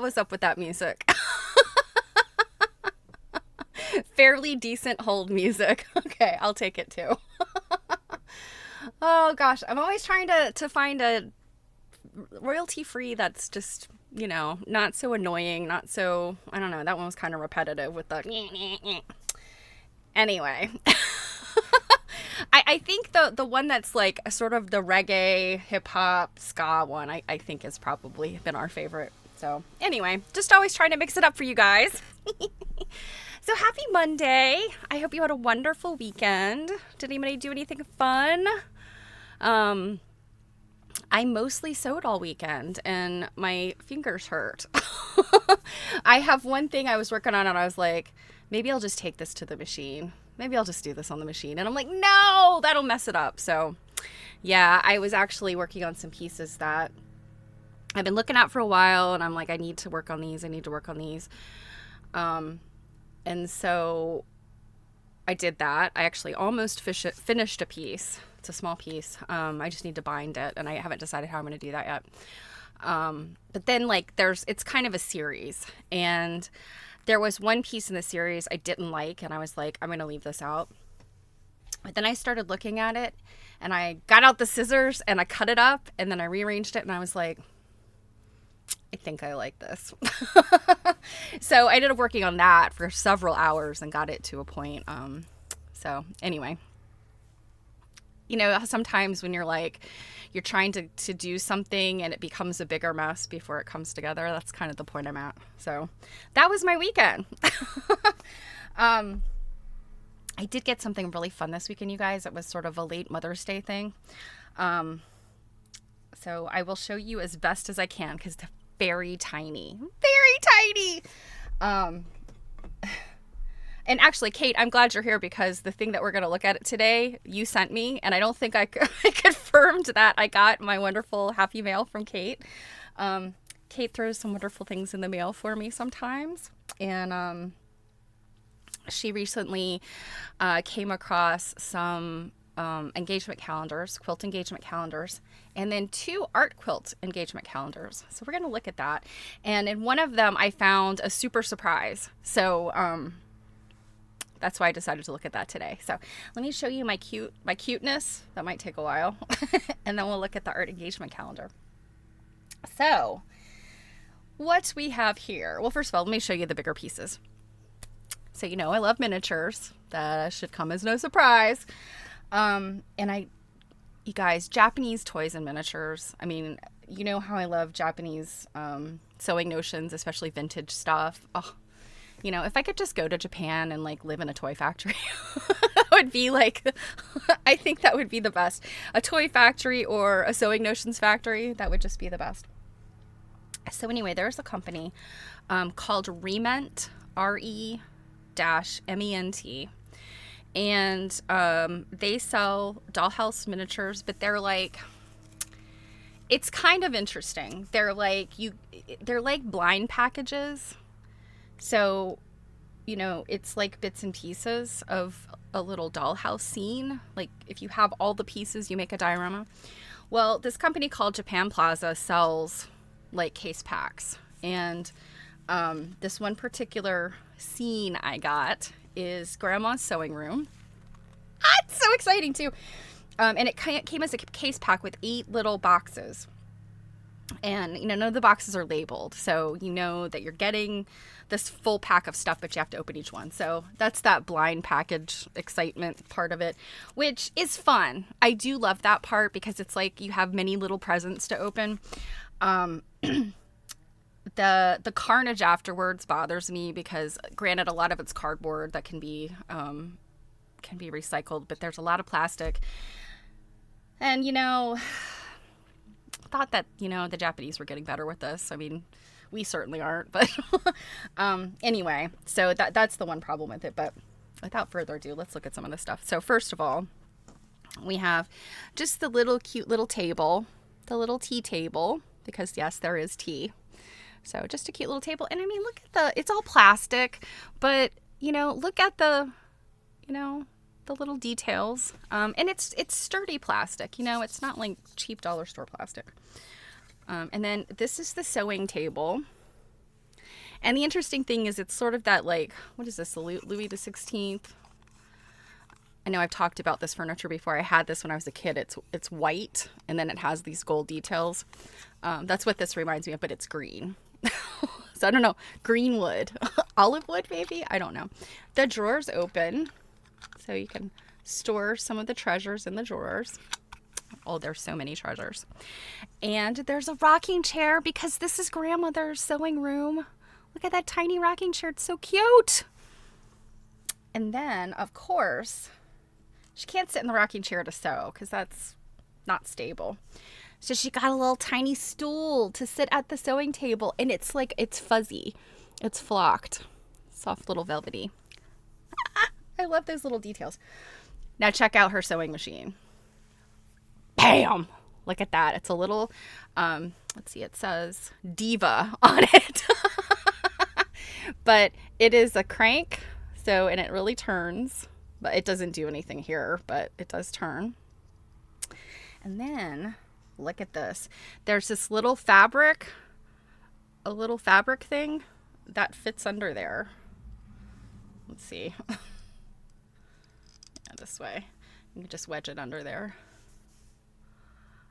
was up with that music? Fairly decent hold music. Okay, I'll take it too. Oh gosh, I'm always trying to find a royalty free that's just, not so annoying, not so, I don't know, that one was kind of repetitive with the anyway. I think the one that's like sort of the reggae, hip hop, ska one, I think has probably been our favorite. So anyway, just always trying to mix it up for you guys. So happy Monday. I hope you had a wonderful weekend. Did anybody do anything fun? I mostly sewed all weekend and my fingers hurt. I have one thing I was working on and I was like, maybe I'll just take this to the machine. Maybe I'll just do this on the machine. And I'm like, no, that'll mess it up. So yeah, I was actually working on some pieces that I've been looking at for a while. And I'm like, I need to work on these. And so I did that. I actually almost finished a piece. It's a small piece. I just need to bind it, and I haven't decided how I'm going to do that yet. But then, like, it's kind of a series, and there was one piece in the series I didn't like, and I was like, I'm going to leave this out. But then I started looking at it, and I got out the scissors, and I cut it up, and then I rearranged it, and I was like, I think I like this. So I ended up working on that for several hours and got it to a point. So anyway, sometimes when you're trying to do something and it becomes a bigger mess before it comes together, that's kind of the point I'm at. So that was my weekend. I did get something really fun this weekend, you guys. It was sort of a late Mother's Day thing. So I will show you as best as I can because it's very tiny. And actually, Kate, I'm glad you're here because the thing that we're going to look at today, you sent me, and I don't think I confirmed that I got my wonderful happy mail from Kate. Kate throws some wonderful things in the mail for me sometimes, and she recently came across some engagement calendars, quilt engagement calendars, and then 2 art quilt engagement calendars. So we're going to look at that. And in one of them, I found a super surprise. So that's why I decided to look at that today. So let me show you my cuteness. That might take a while. And then we'll look at the art engagement calendar. So what we have here. Well, first of all, let me show you the bigger pieces. So, I love miniatures. That should come as no surprise. And you guys, Japanese toys and miniatures. I mean, you know how I love Japanese sewing notions, especially vintage stuff. Oh, if I could just go to Japan and live in a toy factory, that would be I think that would be the best. A toy factory or a sewing notions factory, that would just be the best. So anyway, there's a company called Rement, RE-MENT. And they sell dollhouse miniatures, but it's kind of interesting. They're like blind packages. So, it's like bits and pieces of a little dollhouse scene. Like if you have all the pieces, you make a diorama. Well, this company called Japan Plaza sells case packs. And this one particular scene I got is Grandma's Sewing Room. It's so exciting too. And it came as a case pack with 8 little boxes. And, none of the boxes are labeled. So you know that you're getting this full pack of stuff, but you have to open each one. So that's that blind package excitement part of it, which is fun. I do love that part because it's like you have many little presents to open. The carnage afterwards bothers me because, granted, a lot of it's cardboard that can be recycled, but there's a lot of plastic. And thought that the Japanese were getting better with this. I mean, we certainly aren't, but anyway, so that's the one problem with it. But without further ado, let's look at some of this stuff. So first of all, we have just the little cute little table, the little tea table, because yes, there is tea. So just a cute little table. And I mean, look at it's all plastic, but look at the little details. And it's sturdy plastic, it's not like cheap dollar store plastic. And then this is the sewing table. And the interesting thing is it's sort of that like, what is this, the Louis the 16th? I know I've talked about this furniture before. I had this when I was a kid. It's white, and then it has these gold details. That's what this reminds me of, but it's green. So I don't know, green wood, olive wood maybe? I don't know. The drawers open, so you can store some of the treasures in the drawers. Oh, there's so many treasures. And there's a rocking chair because this is grandmother's sewing room. Look at that tiny rocking chair. It's so cute. And then, of course, she can't sit in the rocking chair to sew because that's not stable. So she got a little tiny stool to sit at the sewing table. And it's like, it's fuzzy. It's flocked. Soft little velvety. I love those little details. Now check out her sewing machine. Bam! Look at that. It's a little, let's see, it says Diva on it. But it is a crank. So, and it really turns. But it doesn't do anything here, but it does turn. And then, look at this. There's this little fabric, a little fabric thing that fits under there. Let's see. Yeah, this way. You can just wedge it under there.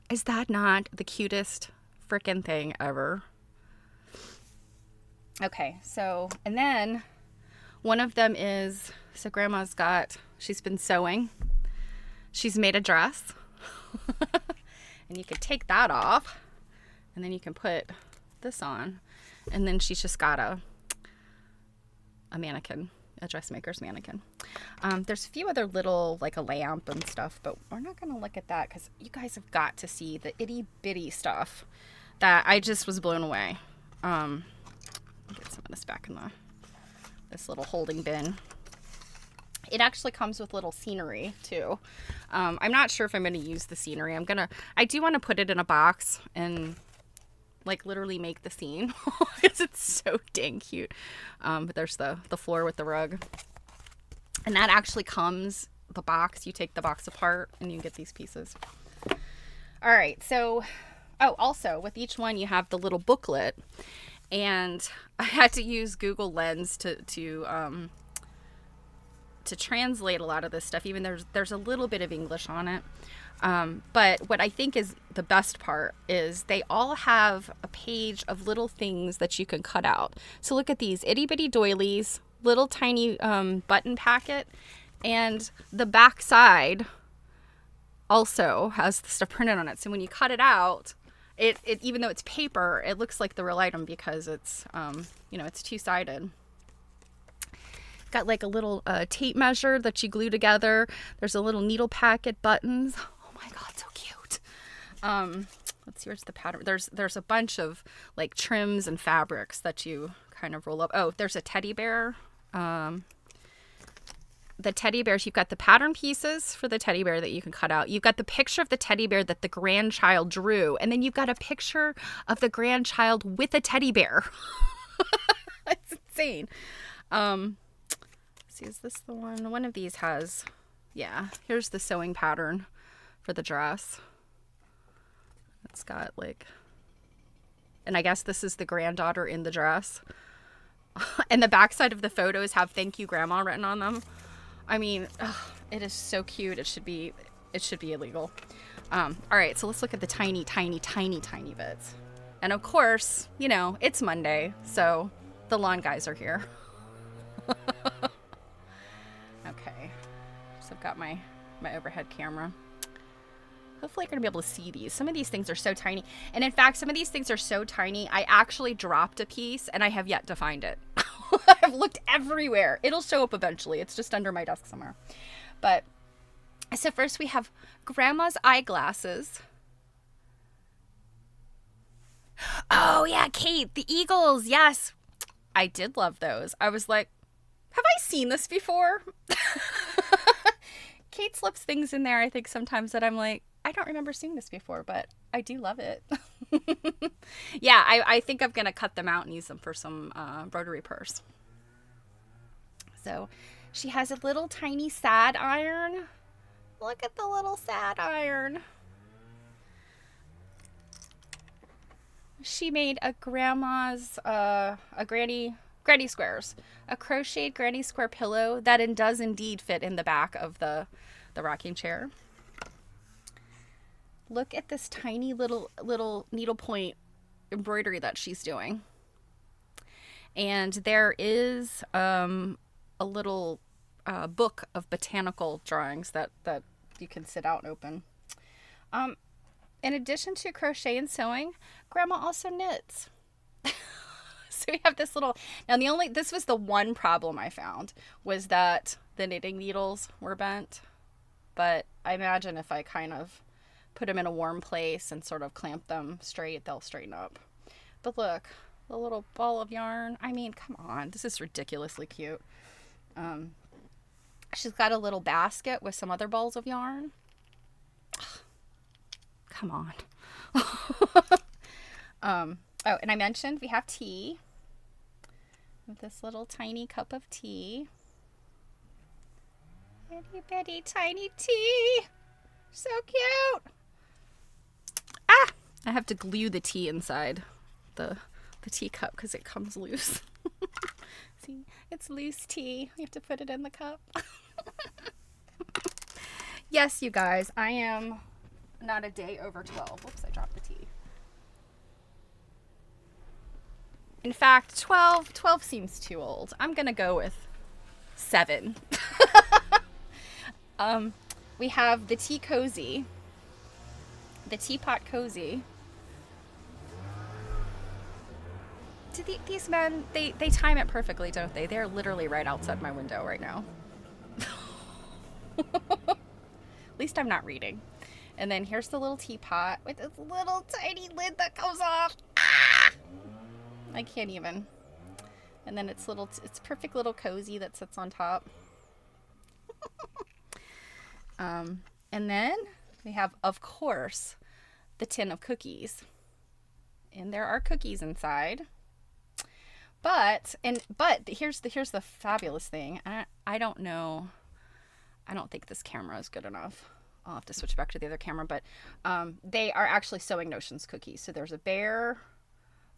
Is that not the cutest frickin' thing ever? Okay, so, and then one of them is, so grandma's got, she's been sewing. She's made a dress. And you could take that off. And then you can put this on. And then she's just got a mannequin, a dressmaker's mannequin. There's a few other little, like a lamp and stuff, but we're not going to look at that because you guys have got to see the itty bitty stuff that I just was blown away. Get some of this back in this little holding bin. It actually comes with little scenery too. I'm not sure if I'm going to use the scenery. I do want to put it in a box and like literally make the scene because it's so dang cute. But there's the floor with the rug. And that actually comes, the box, you take the box apart and you get these pieces. All right, so, oh, also with each one you have the little booklet, and I had to use Google Lens to translate a lot of this stuff. Even there's a little bit of English on it. But what I think is the best part is they all have a page of little things that you can cut out. So look at these itty bitty doilies, little tiny button packet, and the back side also has the stuff printed on it. So when you cut it out, it even though it's paper, it looks like the real item because it's it's two-sided. Got like a little tape measure that you glue together. There's a little needle packet, buttons. Oh my god, so cute. Let's see, where's the pattern? There's a bunch of like trims and fabrics that you kind of roll up. Oh, there's a teddy bear. The teddy bears, you've got the pattern pieces for the teddy bear that you can cut out. You've got the picture of the teddy bear that the grandchild drew, and then you've got a picture of the grandchild with a teddy bear. It's insane. See, is this the one? One of these has, yeah, here's the sewing pattern for the dress. It's got like, and I guess this is the granddaughter in the dress. And the backside of the photos have "Thank you, Grandma" written on them. I mean, it is so cute. It should be illegal. All right, so let's look at the tiny, tiny, tiny, tiny bits. And of course, it's Monday, so the lawn guys are here. Okay, so I've got my overhead camera. Hopefully I'm going to be able to see these. Some of these things are so tiny. And in fact, some of these things are so tiny, I actually dropped a piece and I have yet to find it. I've looked everywhere. It'll show up eventually. It's just under my desk somewhere. But, so first we have Grandma's eyeglasses. Oh yeah, Kate, the eagles. Yes. I did love those. I was like, have I seen this before? Kate slips things in there, I think, sometimes that I'm like, I don't remember seeing this before, but I do love it. Yeah, I think I'm going to cut them out and use them for some rotary purse. So she has a little tiny sad iron. Look at the little sad iron. She made a grandma's, a granny granny squares. A crocheted granny square pillow that does indeed fit in the back of the rocking chair. Look at this tiny little needlepoint embroidery that she's doing. And there is a little book of botanical drawings that you can sit out and open. In addition to crochet and sewing, Grandma also knits. So we have this little, now this was the one problem I found, was that the knitting needles were bent. But I imagine if I kind of put them in a warm place and sort of clamp them straight, they'll straighten up. But look, the little ball of yarn. I mean, come on, this is ridiculously cute. She's got a little basket with some other balls of yarn. Come on. Oh, and I mentioned we have tea. With this little tiny cup of tea. Itty bitty tiny tea. So cute. Ah! I have to glue the tea inside the teacup because it comes loose. See, it's loose tea. You have to put it in the cup. Yes, you guys, I am not a day over 12. Whoops, I dropped the tea. In fact, 12 seems too old. I'm going to go with 7. We have the tea cozy. The teapot cozy. These men, they time it perfectly, don't they? They're literally right outside my window right now. At least I'm not reading. And then here's the little teapot with this little tiny lid that comes off. Ah! I can't even. And then it's perfect little cozy that sits on top. And then we have, of course, the tin of cookies. And there are cookies inside. But here's the fabulous thing. I don't know. I don't think this camera is good enough. I'll have to switch back to the other camera, but they are actually Sewing Notions cookies. So there's a bear,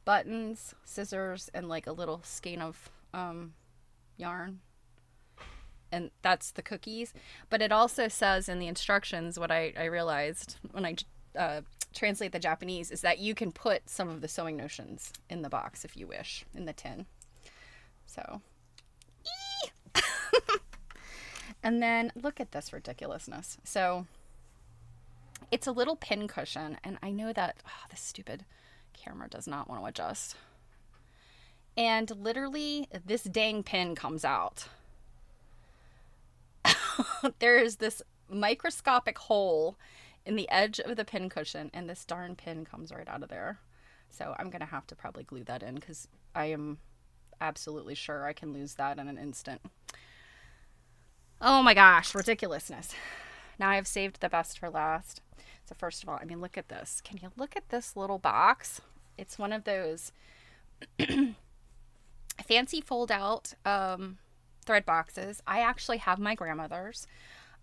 buttons, scissors, and like a little skein of yarn. And that's the cookies. But it also says in the instructions, what I realized when I translate the Japanese, is that you can put some of the Sewing Notions in the box if you wish, in the tin. So, and then look at this ridiculousness. So it's a little pin cushion, and I know that this stupid camera does not want to adjust. And literally, this dang pin comes out. There is this microscopic hole in the edge of the pin cushion, and this darn pin comes right out of there. So I'm going to have to probably glue that in because I am absolutely sure I can lose that in an instant. Oh my gosh, ridiculousness. Now I've saved the best for last. So first of all, I mean, look at this. Can you look at this little box? It's one of those fancy fold out thread boxes. I actually have my grandmother's.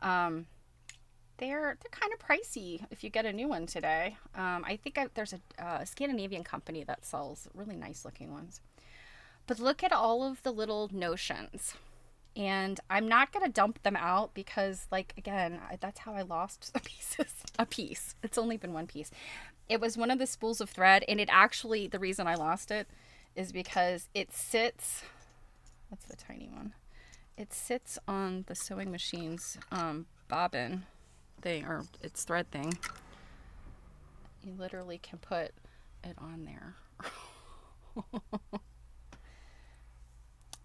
They're kind of pricey if you get a new one today. I think there's a Scandinavian company that sells really nice looking ones. But look at all of the little notions. And I'm not going to dump them out because, like, again, that's how I lost a piece. It's only been one piece. It was one of the spools of thread, and it actually, the reason I lost it is because it sits, that's the tiny one. It sits on the sewing machine's bobbin thing, or its thread thing. You literally can put it on there.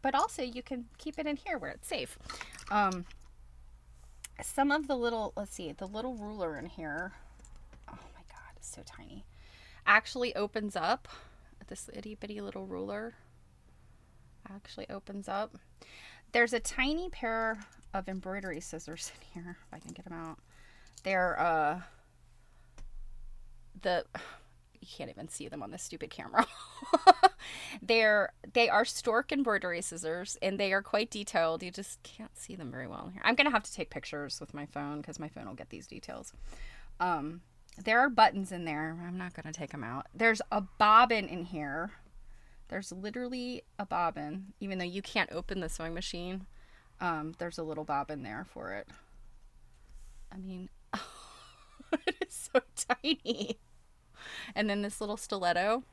But also you can keep it in here where it's safe. Some of the little, let's see, the little ruler in here, oh my god, it's so tiny, actually opens up. This itty bitty little ruler actually opens up. There's a tiny pair of embroidery scissors in here, if I can get them out. They're you can't even see them on this stupid camera. They are stork embroidery scissors, and they are quite detailed. You just can't see them very well here. I'm gonna have to take pictures with my phone because my phone will get these details. There are buttons in there. I'm not gonna take them out. There's a bobbin in here There's literally a bobbin, even though you can't open the sewing machine. There's a little bobbin there for it. I mean, it is so tiny. And then this little stiletto.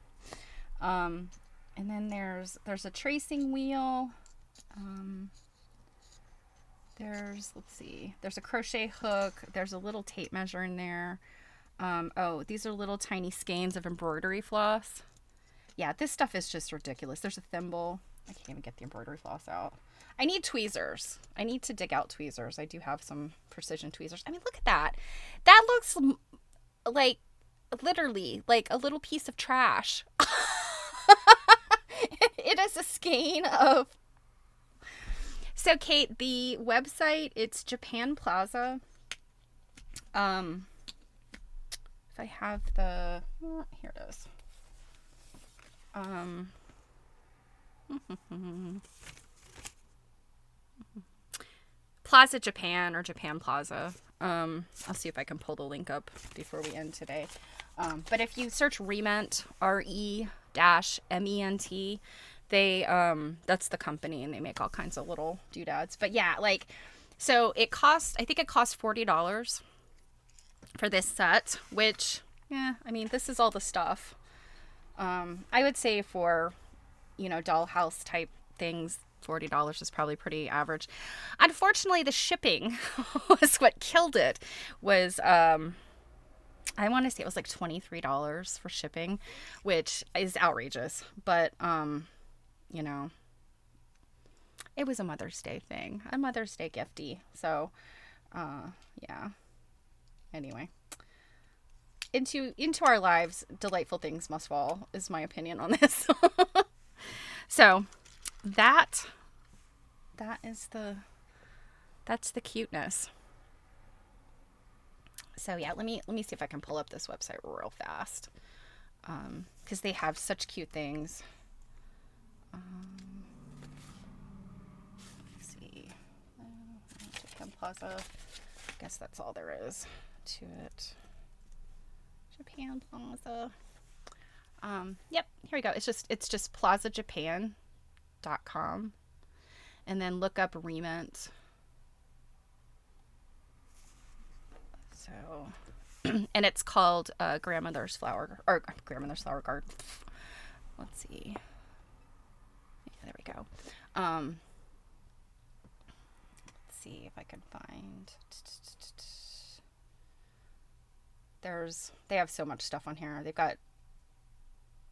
And then there's a tracing wheel. Let's see, there's a crochet hook. There's a little tape measure in there. Oh, these are little tiny skeins of embroidery floss. Yeah, this stuff is just ridiculous. There's a thimble. I can't even get the embroidery floss out. I need tweezers. I need to dig out tweezers. I do have some precision tweezers. I mean, look at that. That looks like literally like a little piece of trash. It is a skein of... So, Kate, the website, it's Japan Plaza. If I have the... here it is. Plaza Japan, or Japan Plaza. I'll see if I can pull the link up before we end today. But if you search Rement, R-E-M-E-N-T, that's the company, and they make all kinds of little doodads. But yeah, like, so I think it cost $40 for this set, which, yeah, I mean, this is all the stuff. I would say for, dollhouse type things, $40 is probably pretty average. Unfortunately, the shipping was what killed it. I want to say it was like $23 for shipping, which is outrageous. But, it was a Mother's Day thing, a Mother's Day gifty. So, yeah. Anyway, into our lives, delightful things must fall, is my opinion on this. So, that's the cuteness. So yeah, let me see if I can pull up this website real fast, because they have such cute things. Let's see, Japan Plaza. I guess that's all there is to it. Japan Plaza. Yep, here we go. It's just plazajapan.com, and then look up Rement. So, and it's called Grandmother's Flower Garden. Let's see. Yeah, there we go. Let's see if I can find. They have so much stuff on here.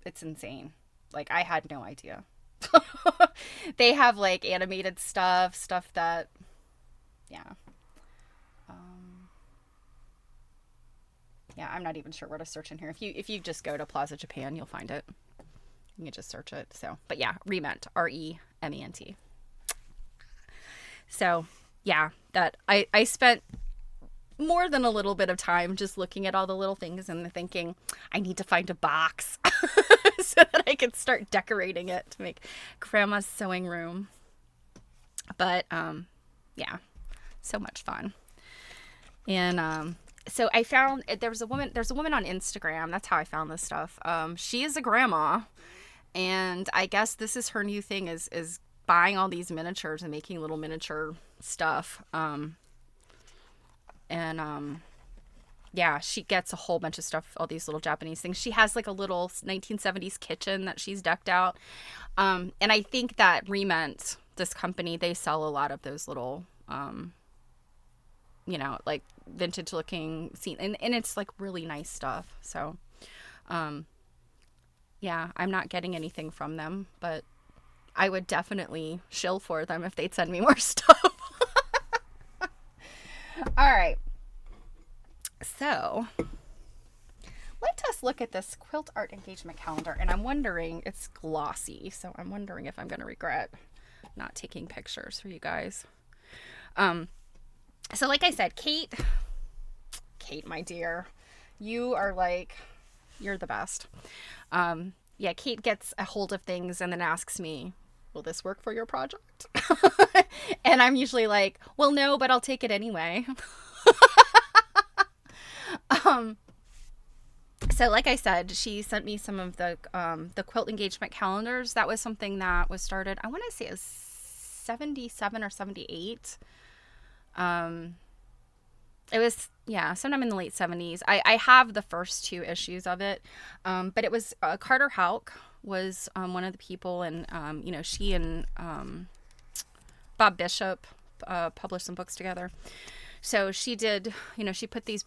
It's insane. Like, I had no idea. They have like animated stuff that, yeah. Yeah, I'm not even sure where to search in here. If you just go to Plaza Japan, you'll find it. You can just search it. So, but yeah, Rement, R-E-M-E-N-T. So, yeah, that I spent more than a little bit of time just looking at all the little things and thinking, I need to find a box so that I can start decorating it to make Grandma's sewing room. But yeah, so much fun. And so I found there's a woman on Instagram. That's how I found this stuff. She is a grandma, and I guess this is her new thing is buying all these miniatures and making little miniature stuff. Yeah, she gets a whole bunch of stuff, all these little Japanese things. She has like a little 1970s kitchen that she's decked out. And I think that Rement, this company, they sell a lot of those little, like vintage looking scene, and it's like really nice stuff. So, yeah, I'm not getting anything from them, but I would definitely shill for them if they'd send me more stuff. All right. So, let us look at this quilt art engagement calendar, and I'm wondering, it's glossy, so I'm wondering if I'm going to regret not taking pictures for you guys. So like I said, Kate, my dear, you're the best. Yeah, Kate gets a hold of things and then asks me, will this work for your project? And I'm usually like, well, no, but I'll take it anyway. So like I said, she sent me some of the quilt engagement calendars. That was something that was started, I want to say it was 77 or 78. It was, yeah, sometime in the late 70s. I have the first two issues of it. But it was Carter Houck was one of the people, and she and Bob Bishop published some books together. So she did, she put these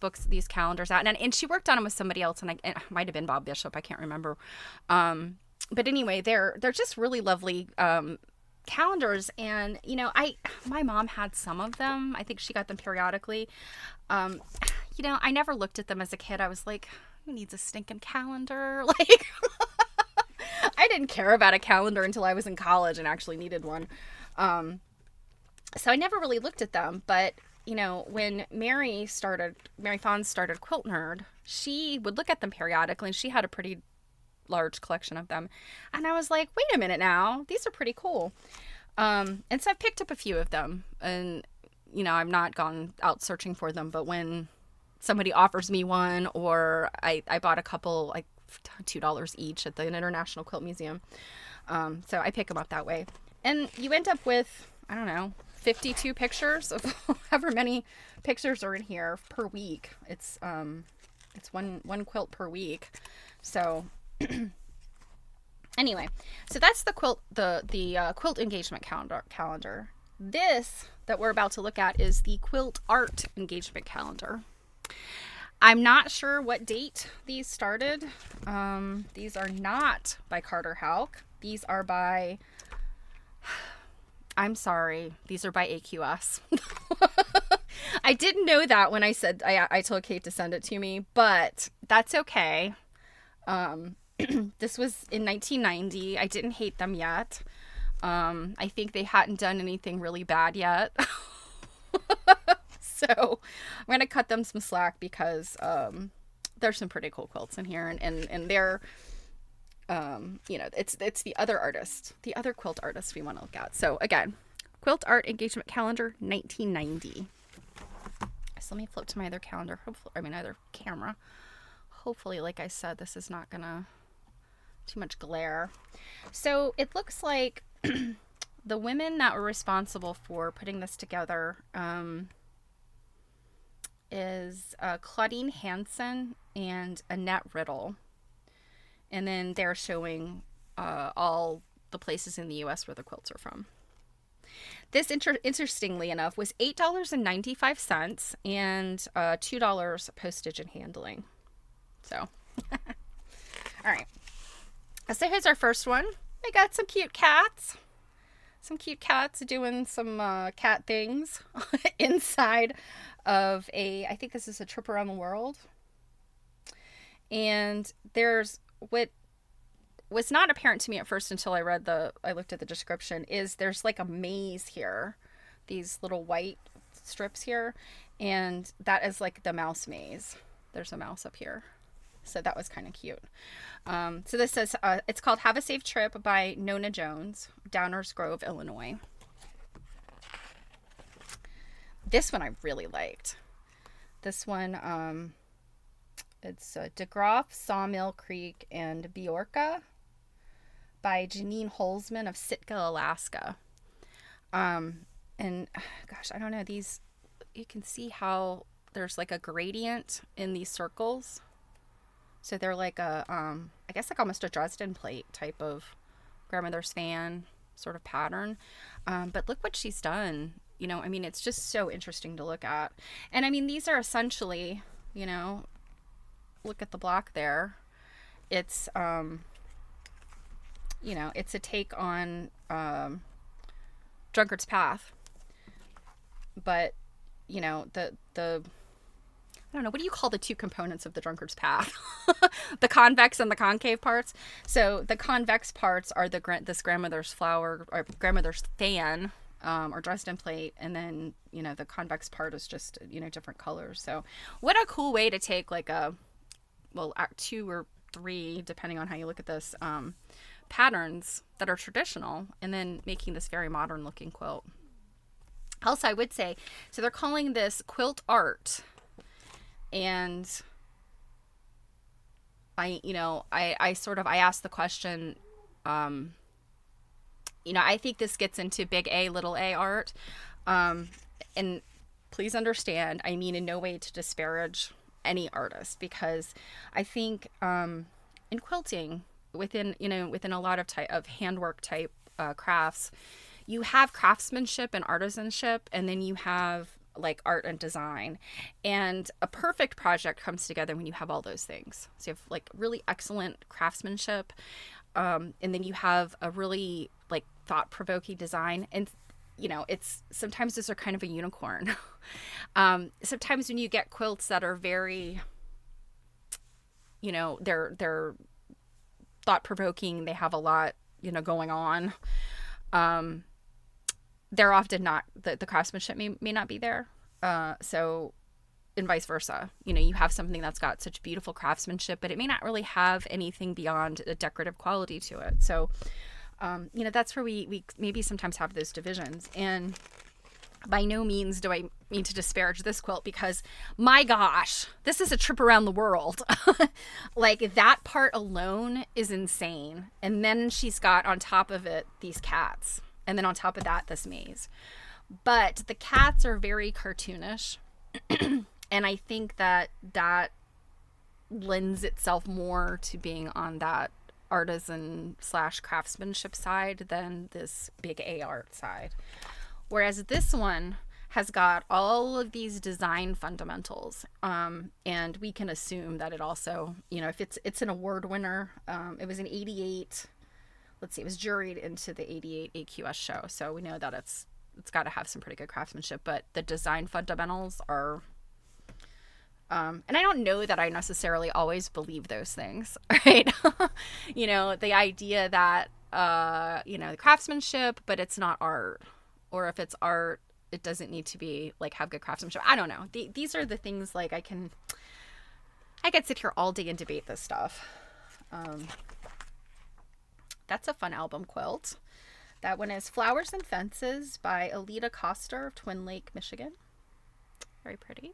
calendars out, and she worked on them with somebody else, and it might have been Bob Bishop, I can't remember. But anyway, they're just really lovely calendars, and my mom had some of them. I think she got them periodically. I never looked at them as a kid. I was like, who needs a stinking calendar? Like, I didn't care about a calendar until I was in college and actually needed one. So I never really looked at them, but when Mary Fawn started Quilt Nerd, she would look at them periodically, and she had a pretty large collection of them. And I was like, wait a minute now, these are pretty cool. And so I picked up a few of them, and, I've not gone out searching for them, but when somebody offers me one, or I bought a couple, like $2 each at the International Quilt Museum. So I pick them up that way. And you end up with, I don't know, 52 pictures of however many pictures are in here per week. It's one quilt per week. So anyway, so that's the quilt quilt engagement calendar. This that we're about to look at is the quilt art engagement calendar. I'm not sure what date these started. These are not by Carter Houck. These are by, I'm sorry, these are by AQS. I didn't know that when I said, I told Kate to send it to me, but that's okay. This was in 1990. I didn't hate them yet. I think they hadn't done anything really bad yet. So I'm going to cut them some slack, because there's some pretty cool quilts in here, and they're, it's the other artist, the other quilt artist we want to look at. So again, Quilt Art Engagement Calendar 1990. So let me flip to my other calendar. Other camera. Hopefully, like I said, this is not gonna too much glare. So it looks like the women that were responsible for putting this together is Claudine Hansen and Annette Riddle. And then they're showing all the places in the U.S. where the quilts are from. This, interestingly enough, was $8.95 and $2 postage and handling. So, all right. So here's our first one. I got some cute cats. Some cute cats doing some cat things inside of I think this is a trip around the world. And there's what was not apparent to me at first until I looked at the description, is there's like a maze here, these little white strips here, and that is like the mouse maze. There's a mouse up here. So that was kind of cute. So this says, it's called Have a Safe Trip by Nona Jones, Downers Grove, Illinois. This one I really liked. This one, it's DeGroff, Sawmill Creek, and Bjorka by Janine Holzman of Sitka, Alaska. And gosh, I don't know, these, you can see how there's like a gradient in these circles. So they're like a, I guess like almost a Dresden plate type of grandmother's fan sort of pattern. But look what she's done. It's just so interesting to look at. And these are essentially, look at the block there. It's, it's a take on Drunkard's Path. But, the I don't know, what do you call the two components of the Drunkard's Path? The convex and the concave parts. So the convex parts are this grandmother's flower, or grandmother's fan, or Dresden plate, and then the convex part is just different colors. So what a cool way to take like two or three, depending on how you look at this, patterns that are traditional, and then making this very modern looking quilt. Also, I would say, so they're calling this quilt art. And I asked the question, I think this gets into big A, little a art. Um, and please understand, I mean in no way to disparage any artist, because I think in quilting, within a lot of type of handwork type crafts, you have craftsmanship and artisanship, and then you have like art and design. And a perfect project comes together when you have all those things. So you have like really excellent craftsmanship, and then you have a really like thought-provoking design. And it's sometimes those are kind of a unicorn. Sometimes when you get quilts that are very, they're thought-provoking, they have a lot going on, they're often not, the craftsmanship may not be there. So and vice versa. You have something that's got such beautiful craftsmanship, but it may not really have anything beyond a decorative quality to it. So that's where we maybe sometimes have those divisions. And by no means do I mean to disparage this quilt, because my gosh, this is a trip around the world. Like, that part alone is insane. And then she's got on top of it these cats. And then on top of that, this maze. But the cats are very cartoonish. And I think that lends itself more to being on that artisan / craftsmanship side than this big A art side. Whereas this one has got all of these design fundamentals. And we can assume that it also, if it's an award winner, it was an 88, let's see, it was juried into the 88 AQS show. So we know that it's got to have some pretty good craftsmanship, but the design fundamentals are, and I don't know that I necessarily always believe those things, right? The idea that, the craftsmanship, but it's not art. Or if it's art, it doesn't need to be like have good craftsmanship. I don't know. These are the things, like, I could sit here all day and debate this stuff. That's a fun album quilt. That one is Flowers and Fences by Alita Coster of Twin Lake, Michigan. Very pretty.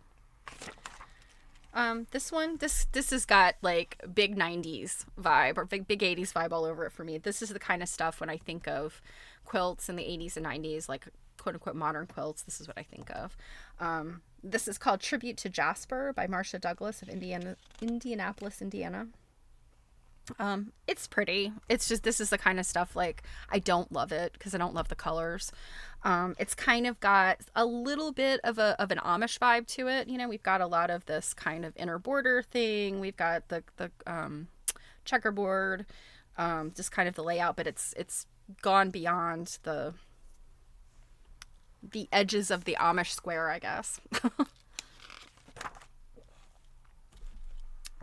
This one, this has got like big 90s vibe, or big 80s vibe all over it for me. This is the kind of stuff when I think of quilts in the 80s and 90s, like quote unquote modern quilts, this is what I think of. This is called Tribute to Jasper by Marcia Douglas of Indianapolis, Indiana. It's pretty. It's just, this is the kind of stuff, like, I don't love it because I don't love the colors. It's kind of got a little bit of an Amish vibe to it. We've got a lot of this kind of inner border thing. We've got the checkerboard, just kind of the layout, but it's gone beyond the edges of the Amish square, I guess.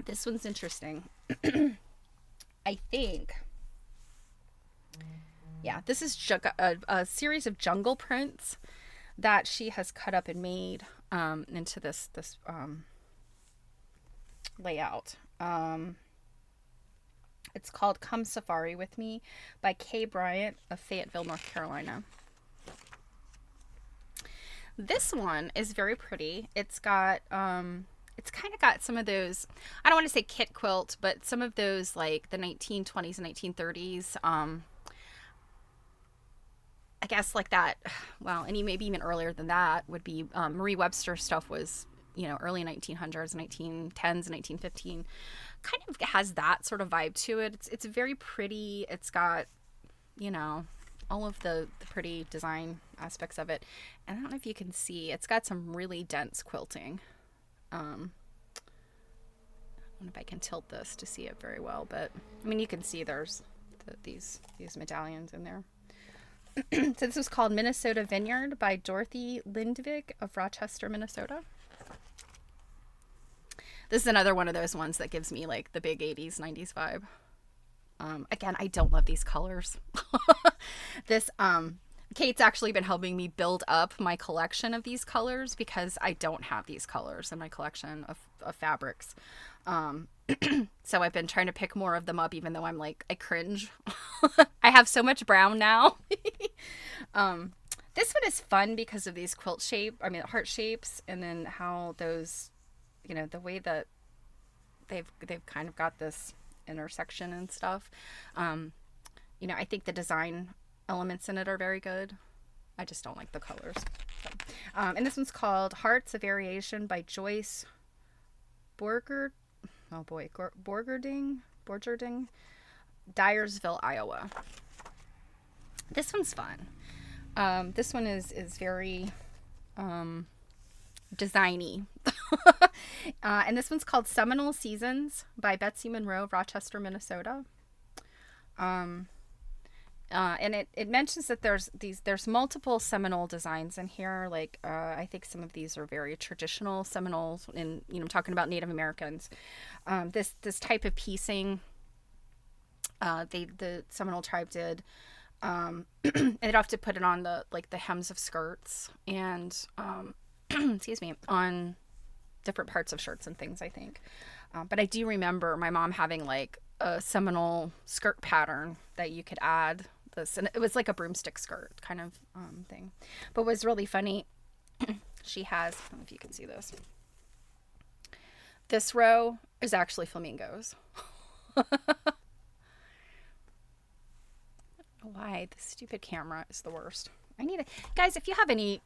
This one's interesting. I think, yeah, this is a series of jungle prints that she has cut up and made into this layout. It's called Come Safari With Me by Kay Bryant of Fayetteville, North Carolina. This one is very pretty. It's got it's kind of got some of those, I don't want to say kit quilt, but some of those, like the 1920s and 1930s, I guess, like that. Well, and maybe even earlier than that would be Marie Webster stuff was, early 1900s, 1910s, 1915. Kind of has that sort of vibe to it. It's very pretty. It's got, all of the pretty design aspects of it. And I don't know if you can see, it's got some really dense quilting. I don't know if I can tilt this to see it very well, but I mean, you can see there's these medallions in there. So this was called Minnesota Vineyard by Dorothy Lindvig of Rochester, Minnesota. This is another one of those ones that gives me like the big 80s, 90s vibe. Again, I don't love these colors. This, Kate's actually been helping me build up my collection of these colors because I don't have these colors in my collection of fabrics. So I've been trying to pick more of them up, even though I'm like, I cringe. I have so much brown now. This one is fun because of these heart shapes, and then how those, the way that they've kind of got this intersection and stuff. I think the design elements in it are very good. I just don't like the colors. So, and this one's called Hearts of Variation by Joyce Borgerding, Dyersville, Iowa. This one's fun. This one is very designy. And this one's called Seminole Seasons by Betsy Monroe, Rochester, Minnesota. And it mentions that there's multiple Seminole designs in here. Like I think some of these are very traditional Seminoles, and I'm talking about Native Americans. This type of piecing, the Seminole tribe did. And they'd have to put it on the hems of skirts and excuse me, on different parts of shirts and things, I think. But I do remember my mom having like a Seminole skirt pattern that you could add this, and it was like a broomstick skirt kind of thing. But what was really funny, she has, I don't know if you can see this. This row is actually flamingos. Why this stupid camera is the worst. I need it, guys. If you have any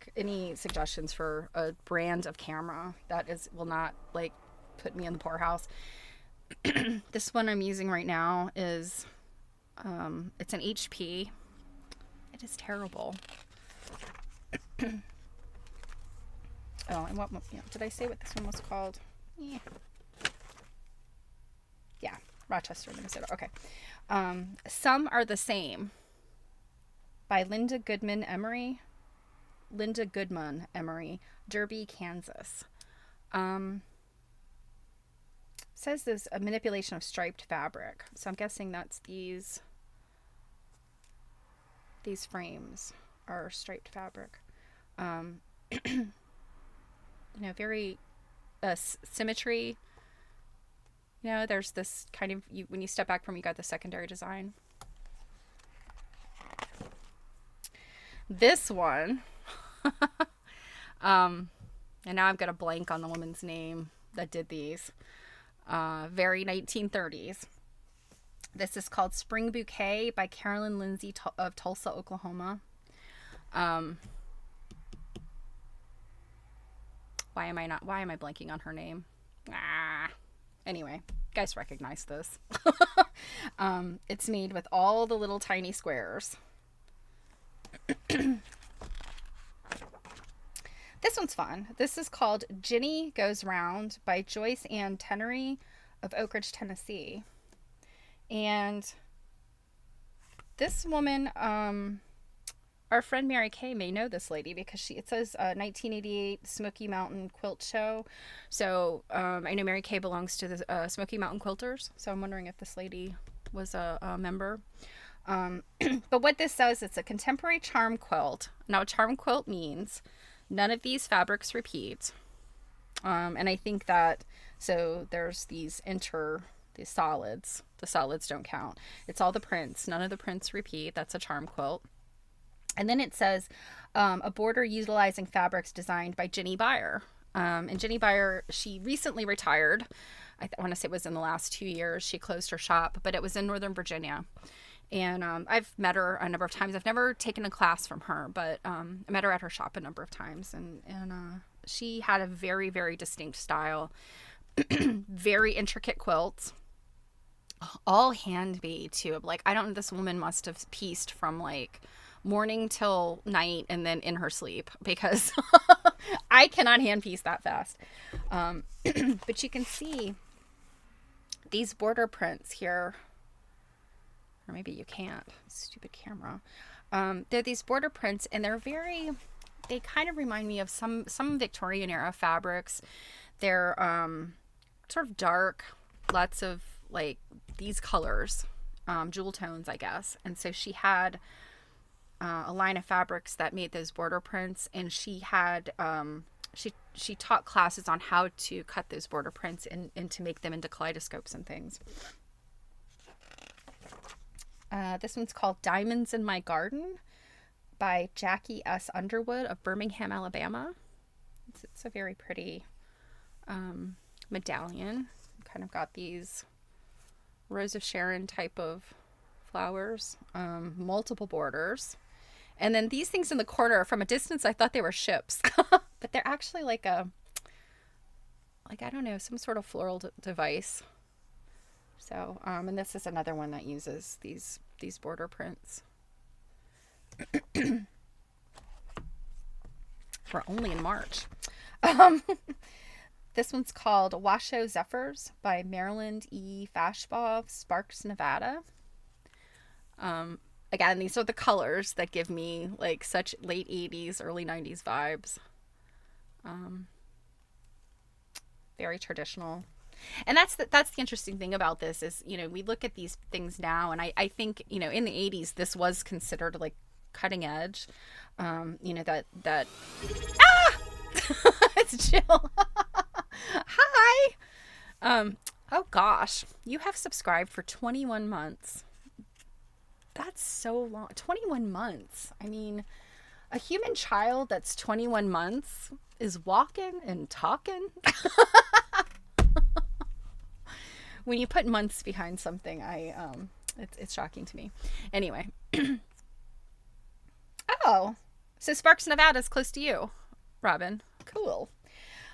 suggestions for a brand of camera that will not like put me in the poorhouse, this one I'm using right now is it's an HP. It is terrible. Oh, and what did I say what this one was called? Yeah, Rochester, Minnesota. Okay. Some Are the Same by Linda Goodman Emery, Derby, Kansas. Says there's a manipulation of striped fabric, so I'm guessing that's these frames are striped fabric. Very symmetry. There's this kind of, when you step back from, you got the secondary design. This one, and now I've got a blank on the woman's name that did these. Very 1930s. This is called Spring Bouquet by Carolyn Lindsay of Tulsa, Oklahoma. Why am I blanking on her name? Anyway, you guys recognize this. It's made with all the little tiny squares. This one's fun. This is called Ginny Goes Round by Joyce Ann Tenery of Oak Ridge, Tennessee. And this woman, our friend Mary Kay may know this lady because it says 1988 Smoky Mountain Quilt Show. So I know Mary Kay belongs to the Smoky Mountain Quilters. So I'm wondering if this lady was a member. But what this says, it's a contemporary charm quilt. Now, a charm quilt means none of these fabrics repeat. And I think that, so there's these solids. The solids don't count. It's all the prints. None of the prints repeat. That's a charm quilt. And then it says a border utilizing fabrics designed by Ginny Beyer. And Ginny Beyer, she recently retired. I want to say it was in the last 2 years. She closed her shop, but it was in Northern Virginia. And I've met her a number of times. I've never taken a class from her, but I met her at her shop a number of times. And she had a very, very distinct style. Very intricate quilts. All hand-made, too. Like, I don't know, this woman must have pieced from, like, morning till night and then in her sleep. Because I cannot hand-piece that fast. But you can see these border prints here. Or maybe you can't. Stupid camera. They're these border prints, and they kind of remind me of some Victorian era fabrics. They're sort of dark, lots of like these colors, jewel tones, I guess. And so she had a line of fabrics that made those border prints, and she had she taught classes on how to cut those border prints and to make them into kaleidoscopes and things. This one's called Diamonds in My Garden by Jackie S. Underwood of Birmingham, Alabama. It's a very pretty medallion. kind of got these Rose of Sharon type of flowers, multiple borders. And then these things in the corner, from a distance, I thought they were ships, but they're actually like I don't know, some sort of floral device. So, and this is another one that uses these border prints. We're only in March. This one's called Washoe Zephyrs by Maryland E. Fashbaugh, Sparks, Nevada. Again, these are the colors that give me like such late 80s, early 90s vibes. Very traditional. And that's the interesting thing about this is, you know, we look at these things now, and I think, you know, in the 80s, this was considered like cutting edge. You know, that ah! It's Jill. Hi. Oh gosh, you have subscribed for 21 months. That's so long. 21 months. I mean, a human child that's 21 months is walking and talking. When you put months behind something, it's shocking to me. Anyway. Oh, so Sparks, Nevada is close to you, Robin. Cool.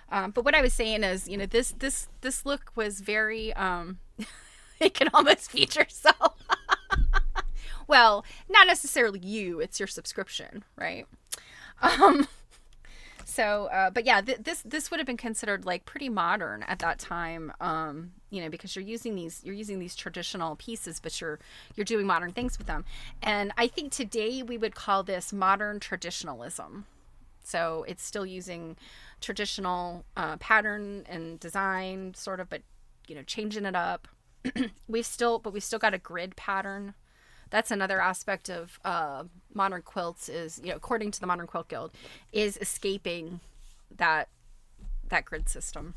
But what I was saying is, you know, this look was very, it can almost feed yourself. Well, not necessarily you, it's your subscription, right? But yeah, this would have been considered like pretty modern at that time, you know, because you're using these traditional pieces, but you're doing modern things with them. And I think today we would call this modern traditionalism. So it's still using traditional pattern and design, sort of, but you know, changing it up. we've still got a grid pattern. That's another aspect of modern quilts is, you know, according to the Modern Quilt Guild, is escaping that grid system.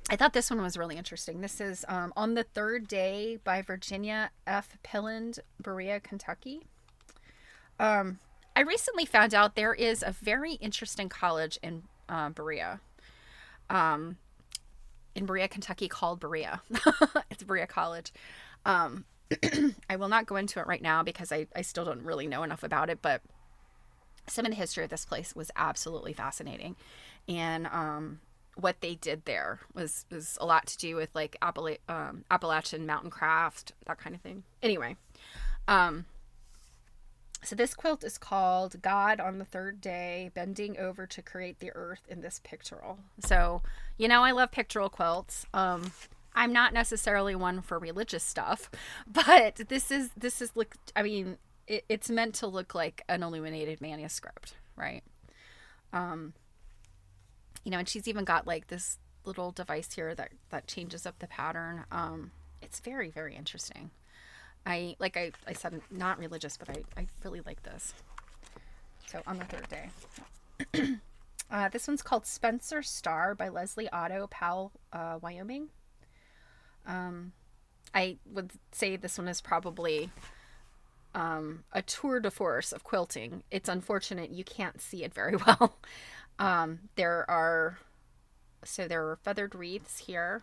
I thought this one was really interesting. This is On the Third Day by Virginia F. Pilland, Berea, Kentucky. I recently found out there is a very interesting college in Berea. In Berea, Kentucky, called Berea. It's Berea College. I will not go into it right now because I still don't really know enough about it, but some of the history of this place was absolutely fascinating. And what they did there was a lot to do with like Appalachian mountain craft, that kind of thing. Anyway, so this quilt is called God on the Third Day, Bending Over to Create the Earth in This Pictorial. So, you know, I love pictorial quilts. I'm not necessarily one for religious stuff, but this is look, I mean, it's meant to look like an illuminated manuscript, right? You know, and she's even got like this little device here that changes up the pattern. It's very, very interesting. I said, not religious, but I really like this. So On the Third Day. This one's called Spencer Star by Leslie Otto, Powell, Wyoming. I would say this one is probably a tour de force of quilting. It's unfortunate you can't see it very well. There are feathered wreaths here.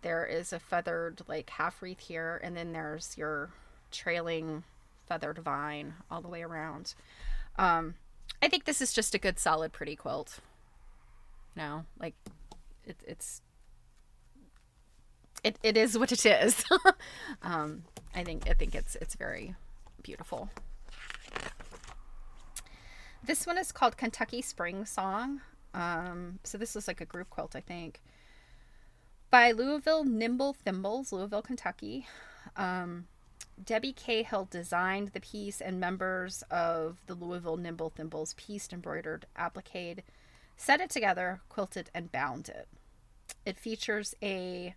There is a feathered like half wreath here, and then there's your trailing feathered vine all the way around. I think this is just a good, solid, pretty quilt. No, like it is what it is. I think it's very beautiful. This one is called Kentucky Spring Song. So this is like a group quilt, I think. By Louisville Nimble Thimbles, Louisville, Kentucky. Debbie Cahill designed the piece, and members of the Louisville Nimble Thimbles pieced, embroidered, appliqued, set it together, quilted, and bound it. It features a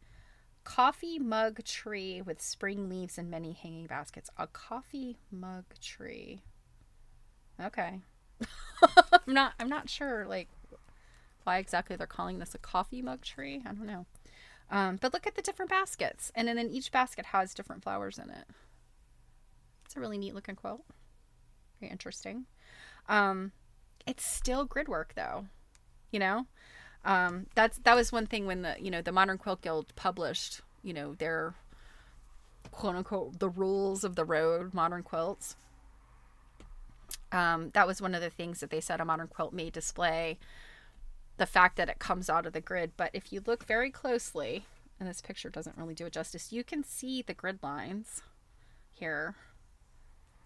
coffee mug tree with spring leaves and many hanging baskets. A coffee mug tree. Okay. I'm not sure like why exactly they're calling this a coffee mug tree. I don't know. But look at the different baskets. And then each basket has different flowers in it. It's a really neat looking quilt. Very interesting. It's still grid work though. you know? That was one thing when the Modern Quilt Guild published, their quote unquote the rules of the road modern quilts. That was one of the things that they said a modern quilt may display the fact that it comes out of the grid. But if you look very closely, and this picture doesn't really do it justice, you can see the grid lines here.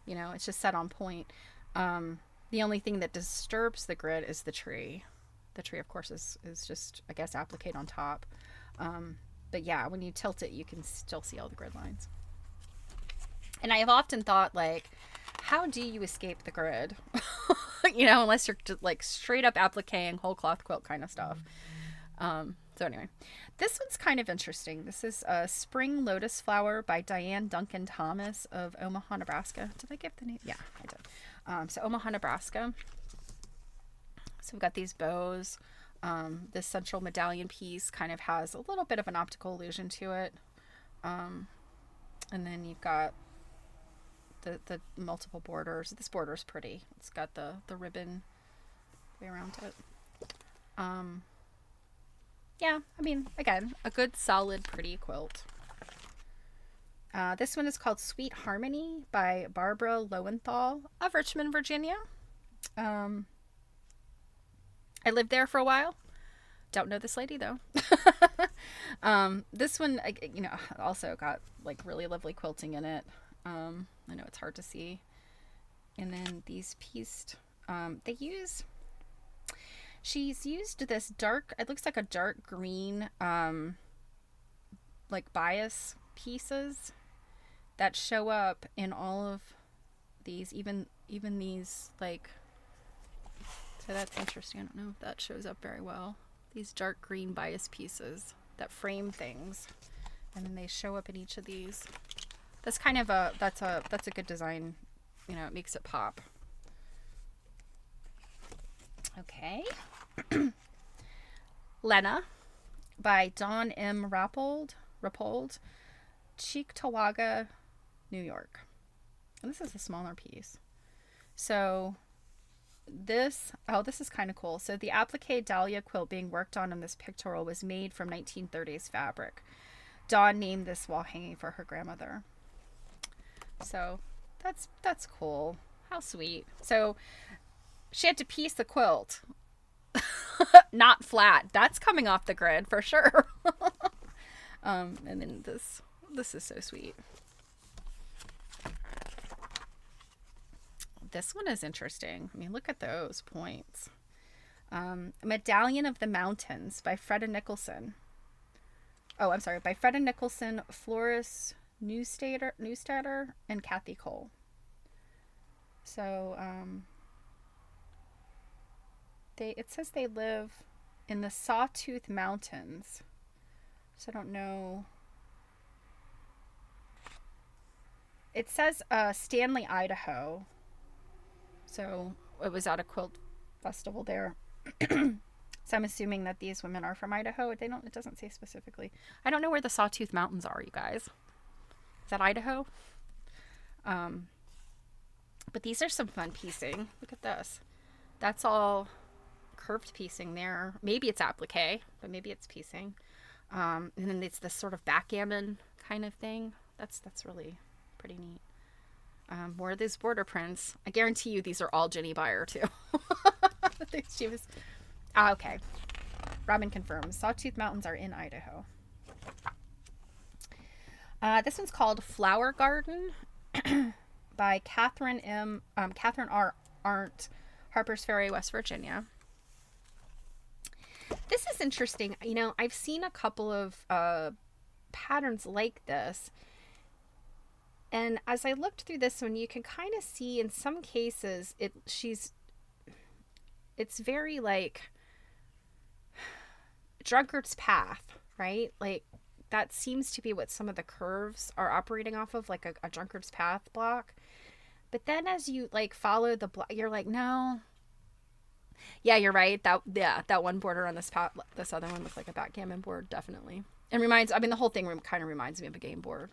It's just set on point. The only thing that disturbs the grid is the tree. The tree, of course, is just, I guess, applique on top. But yeah, when you tilt it, you can still see all the grid lines. And I have often thought, like, how do you escape the grid? Unless you're just, like, straight up appliquing whole cloth quilt kind of stuff. So anyway, this one's kind of interesting. This is a Spring Lotus Flower by Diane Duncan Thomas of Omaha, Nebraska. Did I give the name? Yeah, I did. So Omaha, Nebraska. So we've got these bows. This central medallion piece kind of has a little bit of an optical illusion to it. And then you've got the multiple borders. This border is pretty. It's got the ribbon way around it. Yeah, I mean, again, a good, solid, pretty quilt. This one is called Sweet Harmony by Barbara Lowenthal of Richmond, Virginia. I lived there for a while. Don't know this lady, though. This one, also got, like, really lovely quilting in it. I know it's hard to see. And then these pieced, she's used this dark, it looks like a dark green, like bias pieces that show up in all of these, even these, like, so that's interesting. I don't know if that shows up very well. These dark green bias pieces that frame things, and then they show up in each of these. That's kind of that's a good design. It makes it pop. Okay. Lena by Dawn M. Rappold, Cheektowaga, New York. And this is a smaller piece. So this is kind of cool. So the applique dahlia quilt being worked on in this pictorial was made from 1930s fabric. Dawn named this while hanging for her grandmother. So that's cool. How sweet. So she had to piece the quilt. Not flat. That's coming off the grid for sure. And then this is so sweet. This one is interesting. I mean, look at those points. Medallion of the Mountains by Freda Nicholson. Oh, I'm sorry. By Freda Nicholson, Floris Newstadter, and Kathy Cole. So, it says they live in the Sawtooth Mountains. So I don't know. It says Stanley, Idaho. So it was at a quilt festival there. So I'm assuming that these women are from Idaho. It doesn't say specifically. I don't know where the Sawtooth Mountains are, you guys. Is that Idaho? But these are some fun piecing. Look at this. That's all curved piecing there. Maybe it's applique, but maybe it's piecing. And then it's this sort of backgammon kind of thing. That's really pretty neat. More of these border prints. I guarantee you these are all Jenny Beyer too. She was okay. Robin confirms. Sawtooth Mountains are in Idaho. This one's called Flower Garden by Catherine R. Arndt, Harpers Ferry, West Virginia. This is interesting. I've seen a couple of patterns like this. And as I looked through this one, you can kind of see in some cases it's very like Drunkard's Path, right? Like that seems to be what some of the curves are operating off of, like a Drunkard's Path block. But then as you like follow the block, you're like, no. Yeah, you're right. That one border on this other one looks like a backgammon board, definitely. And the whole thing kind of reminds me of a game board.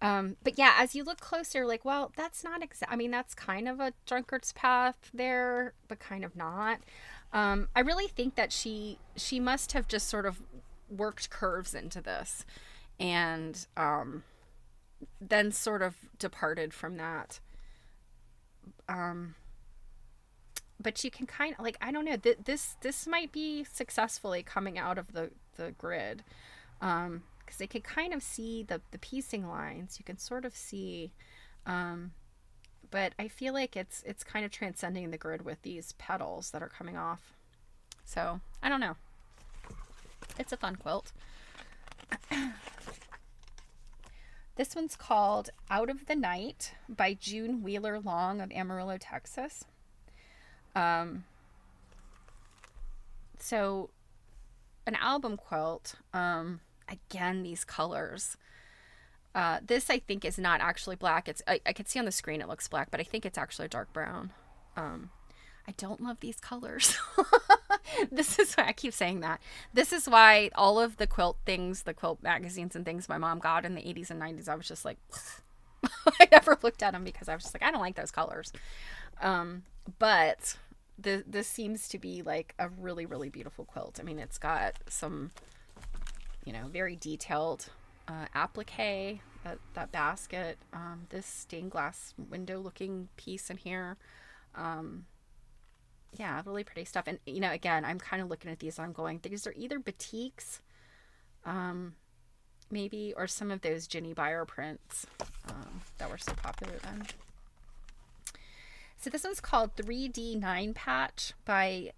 But yeah, as you look closer, like, well, that's not I mean, that's kind of a drunkard's path there, but kind of not. I really think that she must have just sort of worked curves into this, and then sort of departed from that. Um, but you can kind of, like, I don't know, this might be successfully coming out of the grid, because they can kind of see the piecing lines. You can sort of see, but I feel like it's kind of transcending the grid with these petals that are coming off. So I don't know. It's a fun quilt. This one's called Out of the Night by June Wheeler Long of Amarillo, Texas. So an album quilt. Again, these colors. This I think is not actually black. I can see on the screen it looks black, but I think it's actually dark brown. I don't love these colors. This is why I keep saying that. This is why all of the quilt things, the quilt magazines and things my mom got in the 80s and 90s, I was just like, I never looked at them because I was just like, I don't like those colors. But this seems to be like a really, really beautiful quilt. I mean, it's got some, very detailed applique, that basket, this stained glass window looking piece in here. Yeah, really pretty stuff. And, again, I'm kind of looking at these and I'm going, these are either batiks, maybe, or some of those Ginny Beyer prints that were so popular then. So this one's called 3D 9 Patch by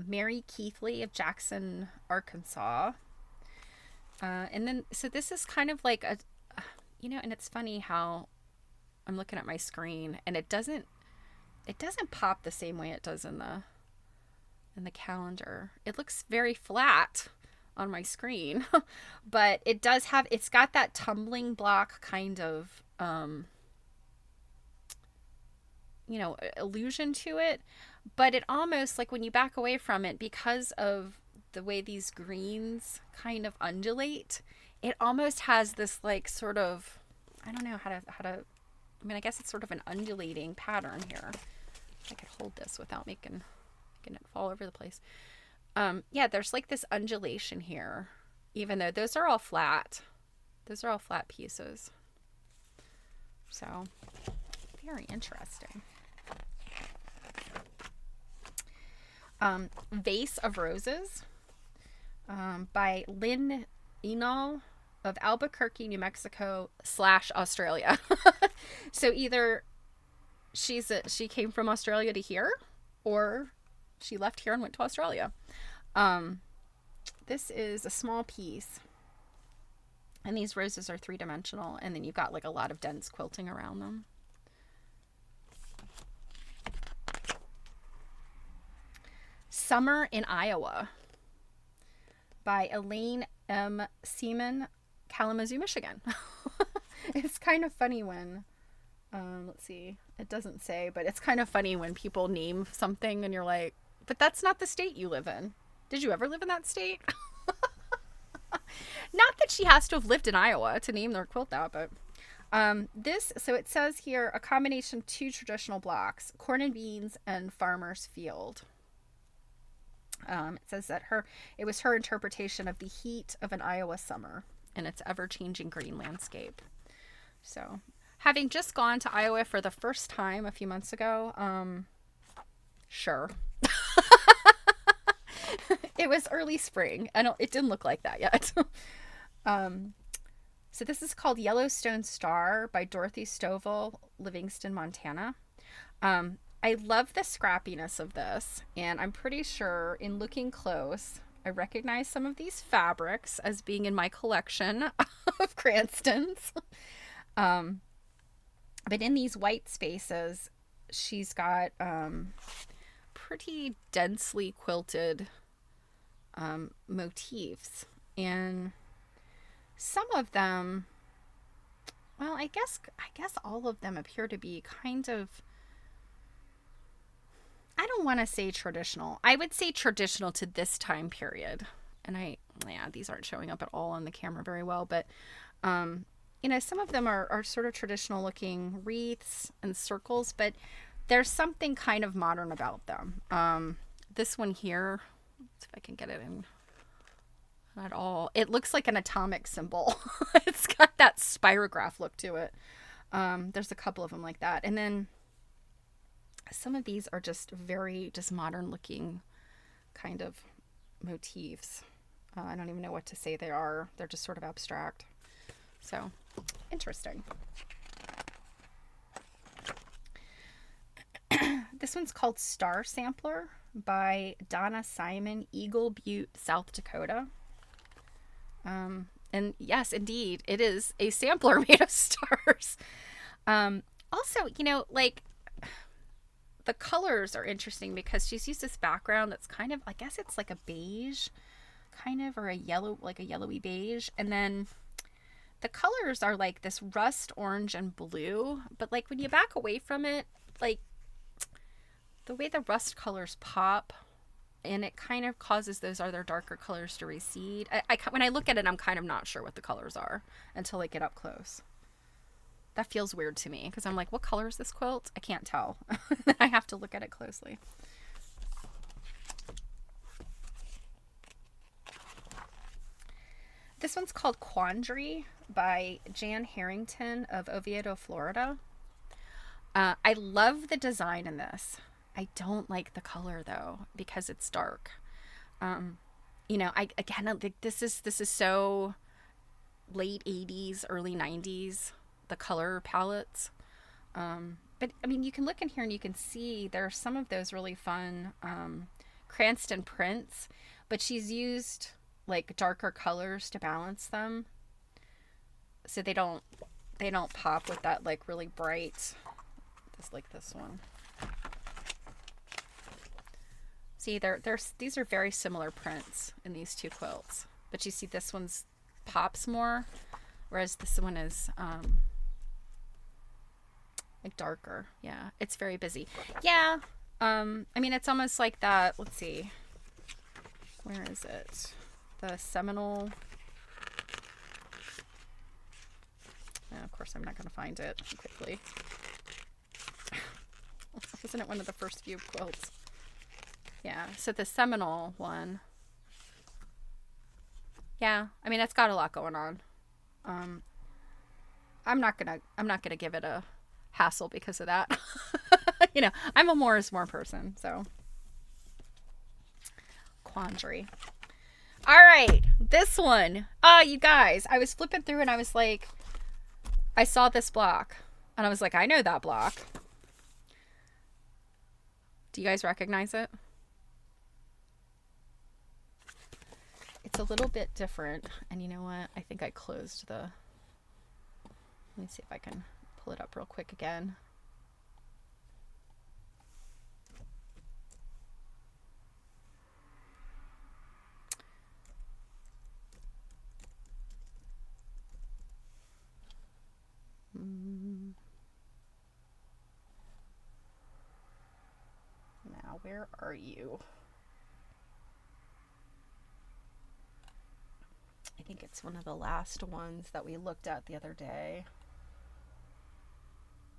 Mary Keithley of Jackson, Arkansas. And then, so this is kind of like and it's funny how I'm looking at my screen and it doesn't pop the same way it does in the calendar. It looks very flat on my screen, but it's got that tumbling block kind of, illusion to it, but it almost, like, when you back away from it, because of the way these greens kind of undulate, it almost has this, like, sort of, I don't know how to, I mean, I guess it's sort of an undulating pattern here. I could hold this without making it fall over the place. Yeah, there's like this undulation here, even though those are all flat. Those are all flat pieces. So, very interesting. Vase of Roses by Lynn Enal of Albuquerque, New Mexico / Australia. So either she came from Australia to here, or she left here and went to Australia. This is a small piece, and these roses are 3-dimensional, and then you've got like a lot of dense quilting around them. Summer in Iowa by Elaine M. Seaman, Kalamazoo, Michigan. It's kind of funny when, let's see, it doesn't say, but it's kind of funny when people name something and you're like, but that's not the state you live in. Did you ever live in that state? Not that she has to have lived in Iowa to name their quilt that, but so it says here, a combination of 2 traditional blocks, corn and beans and farmer's field. It says that it was her interpretation of the heat of an Iowa summer and its ever-changing green landscape. So, having just gone to Iowa for the first time a few months ago, sure. It was early spring. It didn't look like that yet. So this is called Yellowstone Star by Dorothy Stovall, Livingston, Montana. I love the scrappiness of this, and I'm pretty sure in looking close, I recognize some of these fabrics as being in my collection of Cranstons. But in these white spaces, she's got pretty densely quilted motifs, and some of them, well, I guess all of them appear to be kind of, I don't want to say traditional. I would say traditional to this time period. And these aren't showing up at all on the camera very well, but you know, some of them are sort of traditional looking wreaths and circles, but there's something kind of modern about them. This one here, let's see if I can get it in at all. It looks like an atomic symbol. It's got that spirograph look to it. There's a couple of them like that. And then some of these are just very just modern looking kind of motifs. I don't even know what to say they are. They're just sort of abstract. So interesting. This one's called Star Sampler by Donna Simon, Eagle Butte, South Dakota. And yes, indeed, it is a sampler made of stars. Also, you know, like the colors are interesting because she's used this background that's kind of, I guess it's like a beige kind of, or a yellow, like a yellowy beige. And then the colors are like this rust orange and blue, but like when you back away from it, like the way the rust colors pop, and it kind of causes those other darker colors to recede. When I look at it, I'm kind of not sure what the colors are until I get up close. That feels weird to me because I'm like, what color is this quilt? I can't tell. I have to look at it closely. This one's called Quandary by Jan Harrington of Oviedo, Florida. I love the design in this. I don't like the color though because it's dark. You know, I think this is so late 80s, early 90s, the color palettes. But I mean, you can look in here and you can see there are some of those really fun Cranston prints, but she's used like darker colors to balance them, so they don't pop with that like really bright, just like this one. See, these are very similar prints in these two quilts, but you see this one's pops more, whereas this one is like darker. Yeah, it's very busy. Yeah, I mean, it's almost like that. Let's see, where is it? The Seminole. Of course, I'm not going to find it quickly. Isn't it one of the first few quilts? Yeah, so the Seminole one. Yeah, I mean, it's got a lot going on. I'm not gonna give it a hassle because of that. You know, I'm a more is more person, so. Quandary. All right, this one. You guys, I was flipping through and I was like, I saw this block and I was like, I know that block. Do you guys recognize it? It's a little bit different. And you know what? I think I closed the... Let me see if I can pull it up real quick again. Now, where are you? I think it's one of the last ones that we looked at the other day.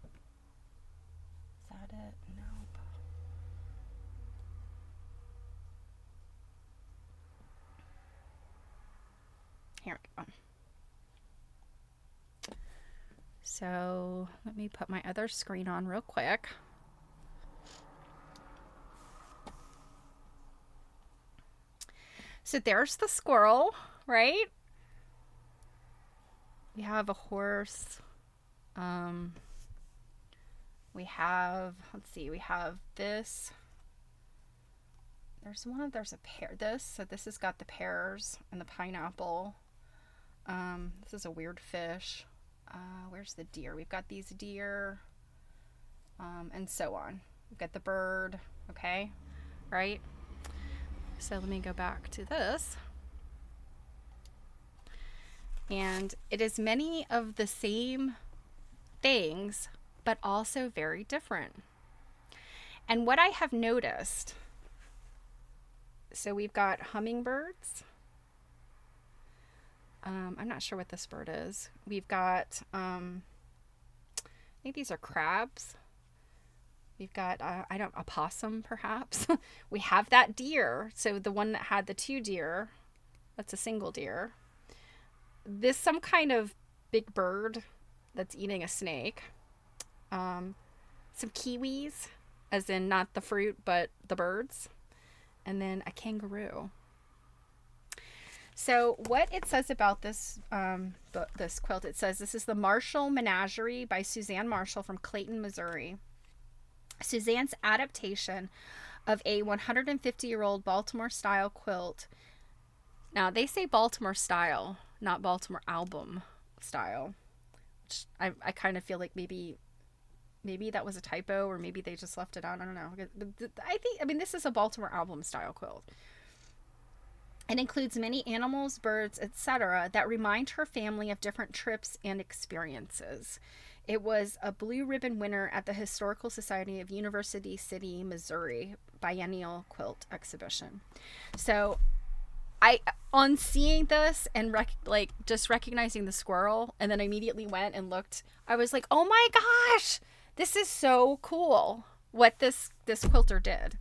Is that it? Nope. Here we go. So let me put my other screen on real quick. So there's the squirrel, right? We have a horse. We have, let's see, we have this. There's a pear. So this has got the pears and the pineapple. This is a weird fish. Where's the deer? We've got these deer, and so on. We've got the bird, okay, right? So let me go back to this. And it is many of the same things, but also very different. And what I have noticed, so we've got hummingbirds. I'm not sure what this bird is. We've got, I think these are crabs. We've got, a possum perhaps. We have that deer. So the one that had the two deer, that's a single deer. This, some kind of big bird that's eating a snake. Some kiwis, as in not the fruit, but the birds. And then a kangaroo. So what it says about this this quilt, it says this is the Marshall Menagerie by Suzanne Marshall from Clayton, Missouri. Suzanne's adaptation of a 150-year-old Baltimore style quilt. Now they say Baltimore style, not Baltimore album style. Which I kind of feel like maybe that was a typo, or maybe they just left it out. I don't know. I mean, this is a Baltimore album style quilt. It includes many animals, birds, etc. that remind her family of different trips and experiences. It was a blue ribbon winner at the Historical Society of University City, Missouri biennial quilt exhibition. So on seeing this and just recognizing the squirrel, and then immediately went and looked, I was like, oh my gosh, this is so cool what this quilter did.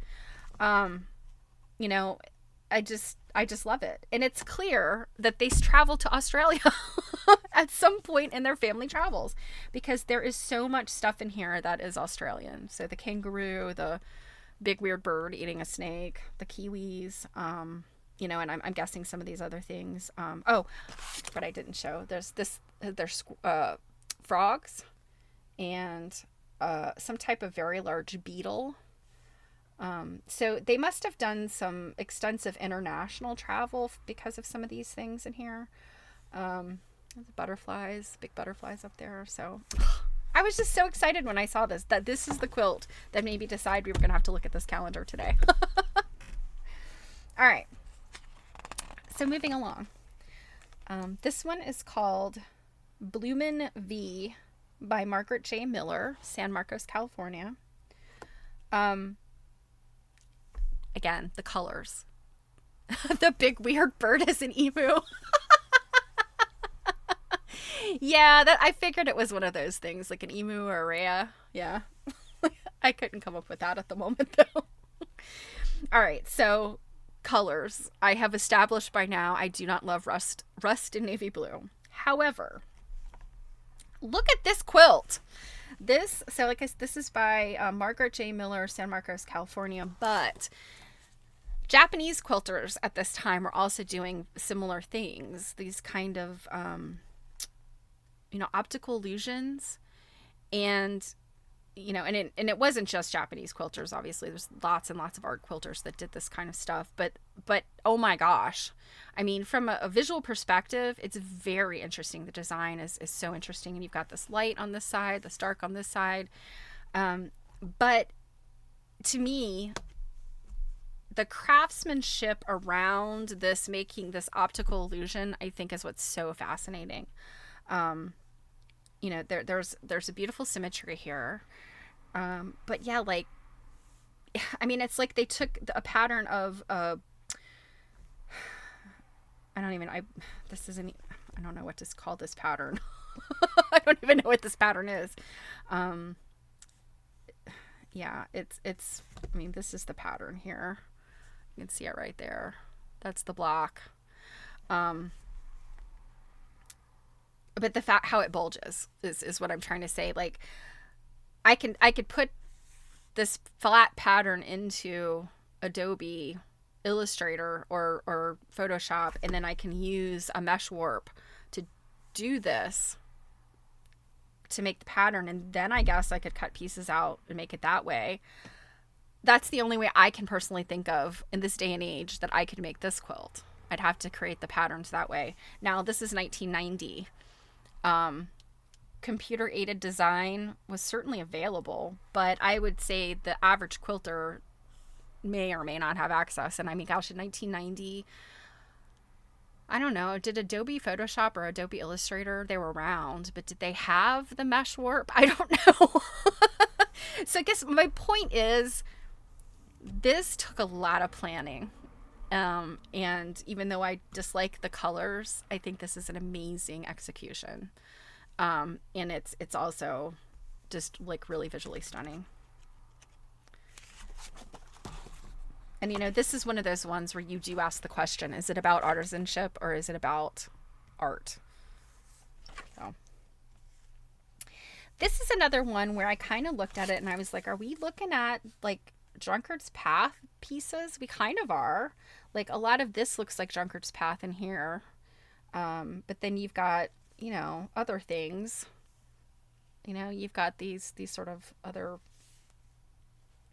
I just love it. And it's clear that they traveled to Australia at some point in their family travels, because there is so much stuff in here that is Australian. So the kangaroo, the big weird bird eating a snake, the kiwis, and I'm guessing some of these other things. But I didn't show. There's frogs and some type of very large beetle. So they must have done some extensive international travel because of some of these things in here. Butterflies, big butterflies up there. So I was just so excited when I saw this, that this is the quilt that made me decide we were going to have to look at this calendar today. All right. So moving along. This one is called Bloomin' V by Margaret J. Miller, San Marcos, California. Again, the colors. The big weird bird is an emu. Yeah, that I figured it was one of those things, like an emu or a rhea. Yeah. I couldn't come up with that at the moment, though. All right, so colors. I have established by now I do not love rust and navy blue. However, look at this quilt. This is by Margaret J. Miller, San Marcos, California, but Japanese quilters at this time were also doing similar things. These kind of, optical illusions, and it wasn't just Japanese quilters. Obviously, there's lots and lots of art quilters that did this kind of stuff. But oh my gosh, I mean, from a visual perspective, it's very interesting. The design is so interesting, and you've got this light on this side, this dark on this side. But to me, the craftsmanship around this, making this optical illusion, I think is what's so fascinating. There's a beautiful symmetry here. But yeah, it's like they took a pattern of, I don't know what to call this pattern. I don't even know what this pattern is. This is the pattern here. You can see it right there. That's the block. But the fact how it bulges is what I'm trying to say. Like, I could put this flat pattern into Adobe Illustrator or Photoshop, and then I can use a mesh warp to do this, to make the pattern, and then I guess I could cut pieces out and make it that way. That's the only way I can personally think of in this day and age that I could make this quilt. I'd have to create the patterns that way. Now, this is 1990. Computer aided design was certainly available, but I would say the average quilter may or may not have access. And I mean, gosh, in 1990, I don't know, did Adobe Photoshop or Adobe Illustrator, they were around, but did they have the mesh warp? I don't know. So I guess my point is, this took a lot of planning. And even though I dislike the colors, I think this is an amazing execution. And it's also just like really visually stunning. And this is one of those ones where you do ask the question, is it about artisanship or is it about art? So this is another one where I kind of looked at it and I was like, are we looking at like Drunkard's Path pieces? We kind of are. Like a lot of this looks like Drunkard's Path in here. But then you've got, other things. You've got these sort of other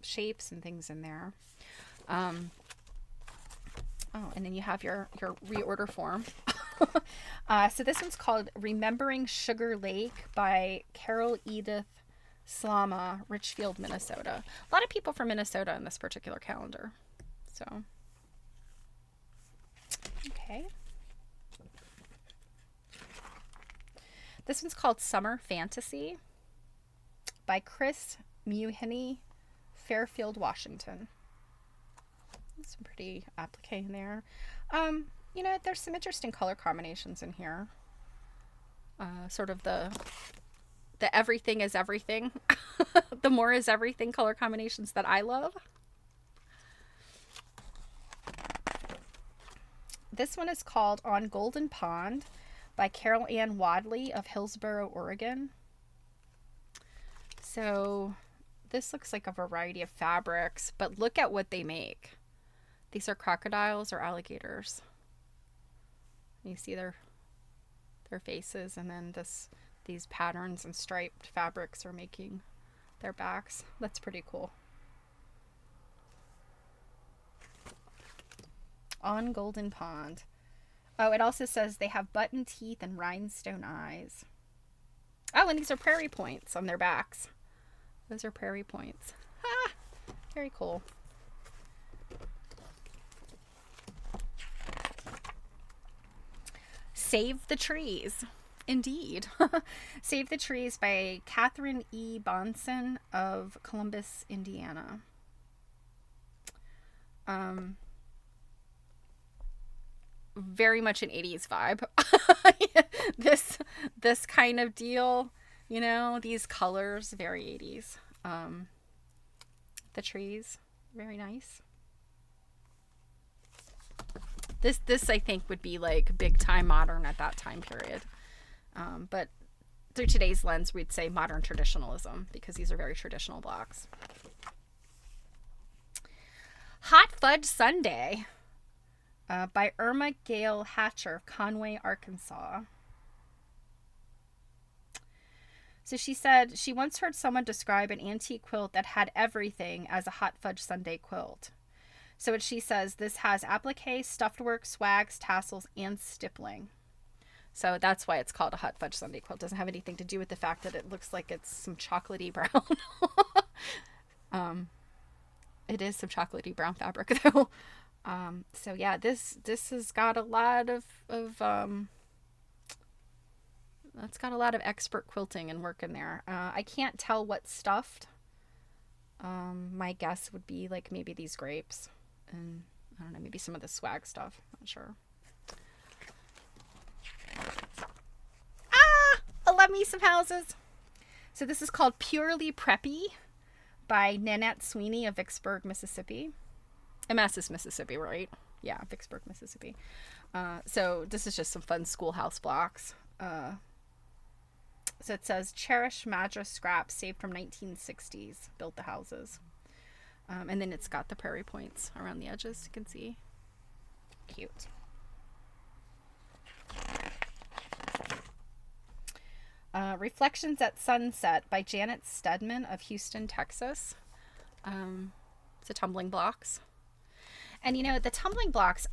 shapes and things in there. And then you have your reorder form. So this one's called Remembering Sugar Lake by Carol Edith Slama, Richfield, Minnesota. A lot of people from Minnesota in this particular calendar. So, okay. This one's called Summer Fantasy by Chris Muheny, Fairfield, Washington. Some pretty applique in there. There's some interesting color combinations in here. Sort of the everything is everything. The more is everything color combinations that I love. This one is called On Golden Pond by Carol Ann Wadley of Hillsboro, Oregon. So this looks like a variety of fabrics, but look at what they make. These are crocodiles or alligators. You see their faces, and then these patterns and striped fabrics are making their backs. That's pretty cool. On Golden Pond. Oh, it also says they have button teeth and rhinestone eyes. Oh, and these are prairie points on their backs. Those are prairie points. Ah, very cool. Save the Trees. Indeed. Save the Trees by Catherine E. Bonson of Columbus, Indiana. Very much an 80s vibe. This kind of deal, these colors, very 80s. The trees, very nice. This I think would be like big time modern at that time period. But through today's lens, we'd say modern traditionalism, because these are very traditional blocks. Hot Fudge Sundae by Irma Gale Hatcher of Conway, Arkansas. So she said she once heard someone describe an antique quilt that had everything as a hot fudge sundae quilt. So she says this has applique, stuffed work, swags, tassels, and stippling. So that's why it's called a hot fudge sundae quilt. It doesn't have anything to do with the fact that it looks like it's some chocolatey brown. It is some chocolatey brown fabric though. So yeah, this has got a lot of it's got a lot of expert quilting and work in there. I can't tell what's stuffed. My guess would be like maybe these grapes, and I don't know, maybe some of the swag stuff. Not sure. I love me some houses. So this is called Purely Preppy by Nanette Sweeney of Vicksburg, Mississippi. Manassas, Mississippi, right? Yeah, Vicksburg, Mississippi. So this is just some fun schoolhouse blocks. So it says, cherish Madras scraps saved from 1960s. Built the houses. And then it's got the prairie points around the edges, you can see. Cute. Reflections at Sunset by Janet Stedman of Houston, Texas. It's a tumbling blocks. And the tumbling blocks,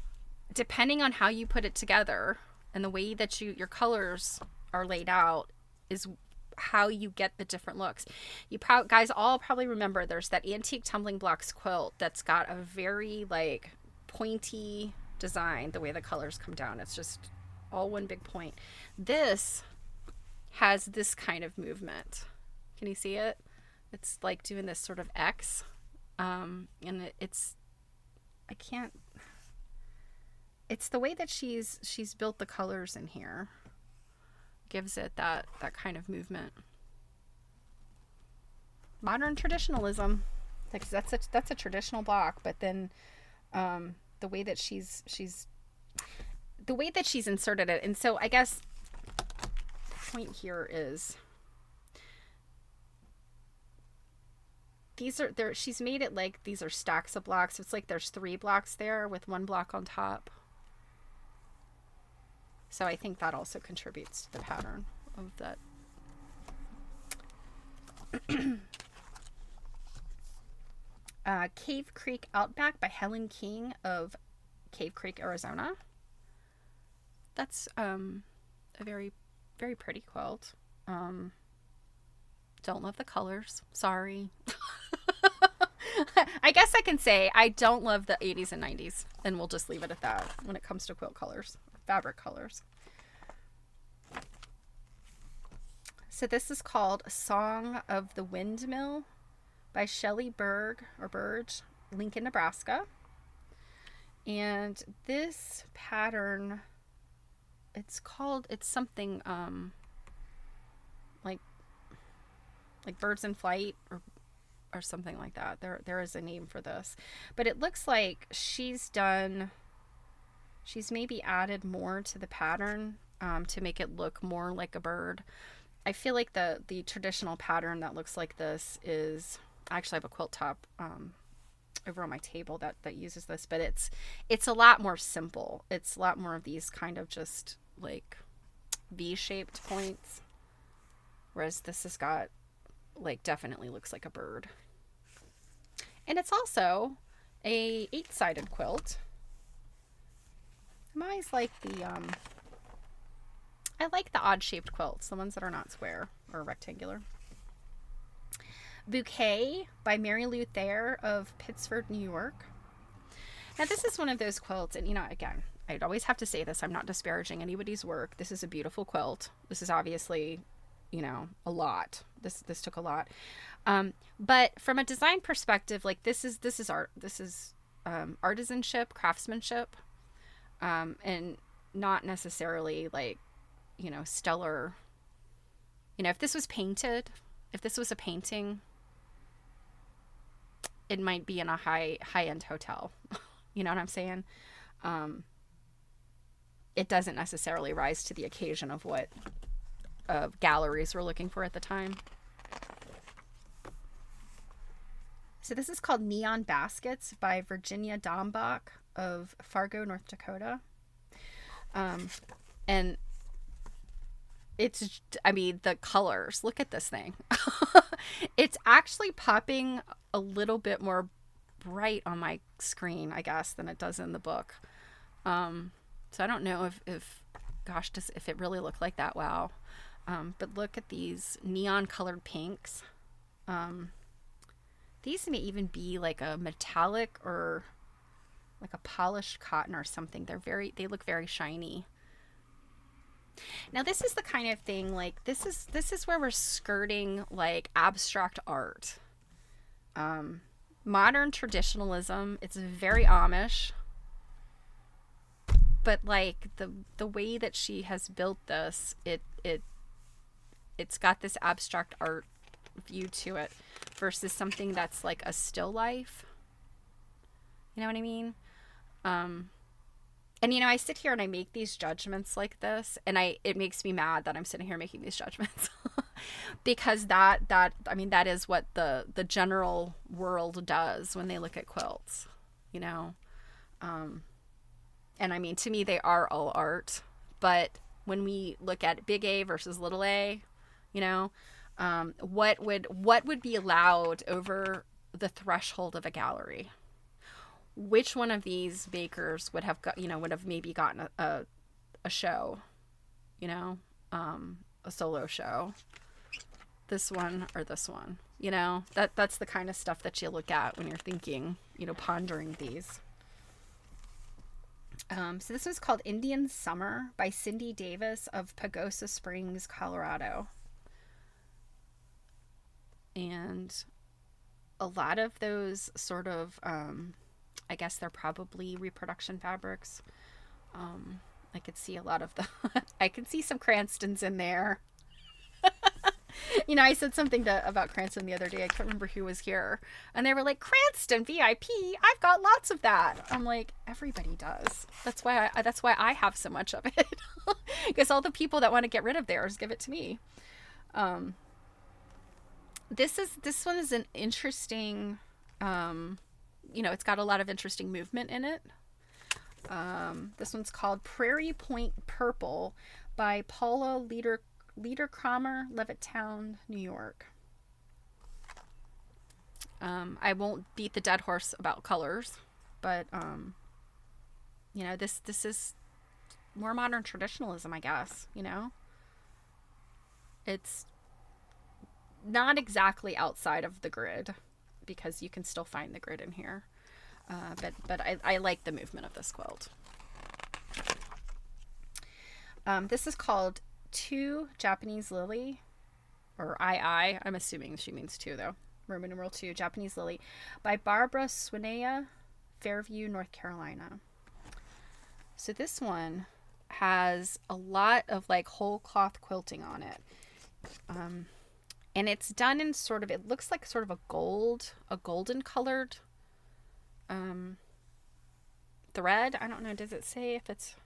depending on how you put it together and the way that your colors are laid out, is how you get the different looks. You guys all probably remember there's that antique tumbling blocks quilt that's got a very like pointy design, the way the colors come down. It's just all one big point. This has this kind of movement. Can you see it? It's like doing this sort of X. And it's, I can't, it's the way that she's built the colors in here. Gives it that kind of movement. Modern traditionalism. Like that's a traditional block, but then the way that she's inserted it. And so I guess the point here is she's made it like these are stacks of blocks. So it's like there's 3 blocks there with 1 block on top. So I think that also contributes to the pattern of that. Cave Creek Outback by Helen King of Cave Creek, Arizona. That's a very, very pretty quilt. Don't love the colors. Sorry. I guess I can say I don't love the 80s and 90s, and we'll just leave it at that when it comes to quilt colors, fabric colors. So this is called Song of the Windmill by Shelley Burge, Lincoln, Nebraska. And this pattern, it's something like Birds in Flight or something like that. There is a name for this. But it looks like she's maybe added more to the pattern to make it look more like a bird. I feel like the traditional pattern that looks like this is, I actually have a quilt top over on my table that uses this, but it's a lot more simple. It's a lot more of these kind of just like V-shaped points, whereas this has got like definitely looks like a bird. And it's also a 8-sided quilt. I'm always like I like the odd shaped quilts, the ones that are not square or rectangular. Bouquet by Mary Lou Thayer of Pittsford, New York. Now this is one of those quilts, and again, I'd always have to say this, I'm not disparaging anybody's work. This is a beautiful quilt. This is obviously, a lot. This took a lot. But from a design perspective, like this is art. This is artisanship, craftsmanship, and not necessarily like, stellar. If this was painted, if this was a painting, it might be in a high-end hotel. You know what I'm saying? It doesn't necessarily rise to the occasion of what galleries were looking for at the time. So this is called Neon Baskets by Virginia Dombach of Fargo, North Dakota. And the colors, look at this thing. It's actually popping a little bit more bright on my screen, I guess, than it does in the book. So I don't know if it really looked like that. Wow. But look at these neon colored pinks. These may even be like a metallic or like a polished cotton or something. They look very shiny. Now this is the kind of thing, like this is where we're skirting like abstract art. Modern traditionalism, it's very Amish. But like the way that she has built this, it's got this abstract art view to it versus something that's like a still life. You know what I mean? And I sit here and I make these judgments like this, and it makes me mad that I'm sitting here making these judgments because that is what the general world does when they look at quilts, And to me they are all art, but when we look at big A versus little a, what would be allowed over the threshold of a gallery? Which one of these bakers would have maybe gotten a show, a solo show, this one or this one, that's the kind of stuff that you look at when you're thinking, pondering these. So this was called Indian Summer by Cindy Davis of Pagosa Springs, Colorado. And a lot of those sort of, I guess they're probably reproduction fabrics, I could see a lot of the, I could see some Cranstons in there. I said something about Cranston the other day. I can't remember who was here. And they were like, Cranston VIP, I've got lots of that. I'm like, everybody does. That's why I have so much of it. Because all the people that want to get rid of theirs give it to me. Um, this one is an interesting, it's got a lot of interesting movement in it. This one's called Prairie Point Purple by Paula Liederkramer, Levittown, New York. I won't beat the dead horse about colors, but this is more modern traditionalism, I guess. It's not exactly outside of the grid because you can still find the grid in here. But I like the movement of this quilt. This is called Two Japanese Lily, or I'm assuming she means two though. Roman numeral 2, Japanese Lily, by Barbara Swinea, Fairview, North Carolina. So this one has a lot of like whole cloth quilting on it. And it's done in sort of, it looks like sort of a golden colored thread. I don't know, does it say if it's,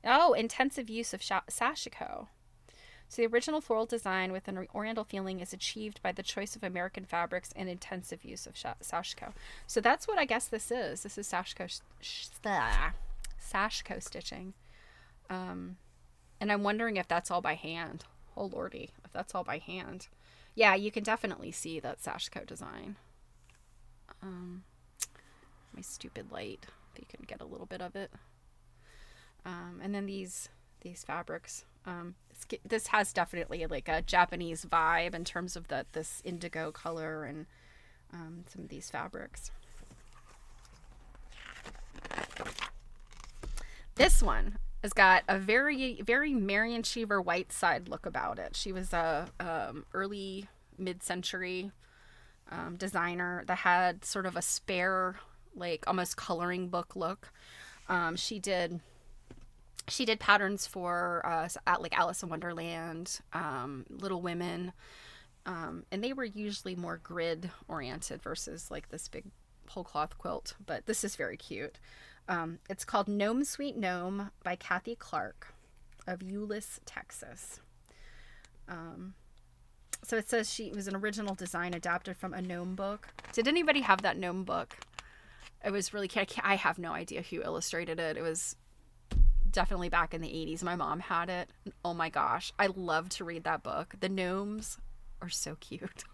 intensive use of sashiko. So the original floral design with an oriental feeling is achieved by the choice of American fabrics and intensive use of sashiko. So that's what I guess this is. This is sashiko stitching. And I'm wondering if that's all by hand. Oh lordy, if that's all by hand. Yeah, you can definitely see that sashiko design. My stupid light, if you can get a little bit of it. And then these fabrics. This has definitely like a Japanese vibe in terms of this indigo color and some of these fabrics. This one has got a very, very Marion Cheever Whiteside look about it. She was a early mid-century designer that had sort of a spare, like almost coloring book look. She did patterns for like Alice in Wonderland, Little Women, and they were usually more grid oriented versus like this big whole cloth quilt. But this is very cute. It's called Gnome Sweet Gnome by Kathy Clark of Euless, Texas. So it says she was an original design adapted from a gnome book. Did anybody have that gnome book? It was really cute. I have no idea who illustrated it. It was definitely back in the 80s. My mom had it. Oh my gosh, I love to read that book. The gnomes are so cute.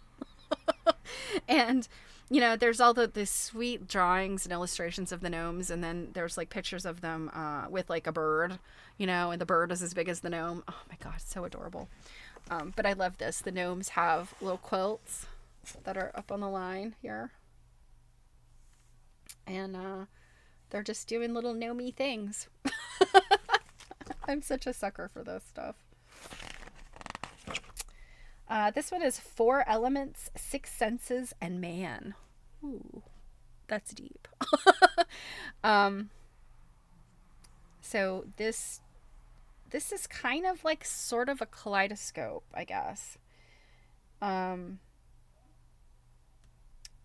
And there's all the sweet drawings and illustrations of the gnomes, and then there's like pictures of them with like a bird, and the bird is as big as the gnome. Oh my god, so adorable. But I love this. The gnomes have little quilts that are up on the line here, and they're just doing little gnomey things. I'm such a sucker for this stuff. This one is 4 Elements, 6 Senses, and Man. Ooh, that's deep. So this is kind of like sort of a kaleidoscope, I guess. Oh,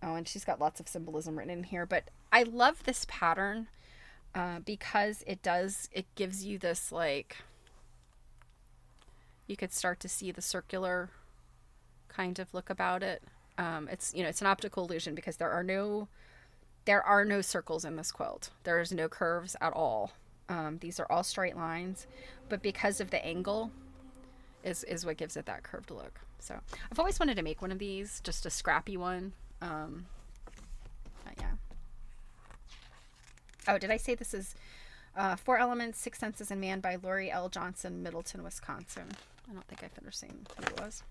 and she's got lots of symbolism written in here, but I love this pattern because it gives you this, like, you could start to see the circular kind of look about it. It's an optical illusion because there are no circles in this quilt. There's no curves at all. These are all straight lines, but because of the angle is what gives it that curved look. So I've always wanted to make one of these, just a scrappy one. Yeah. Oh, did I say this is 4 Elements, 6 Senses, and Man by Lori L. Johnson, Middleton, Wisconsin. I don't think I finished saying who it was.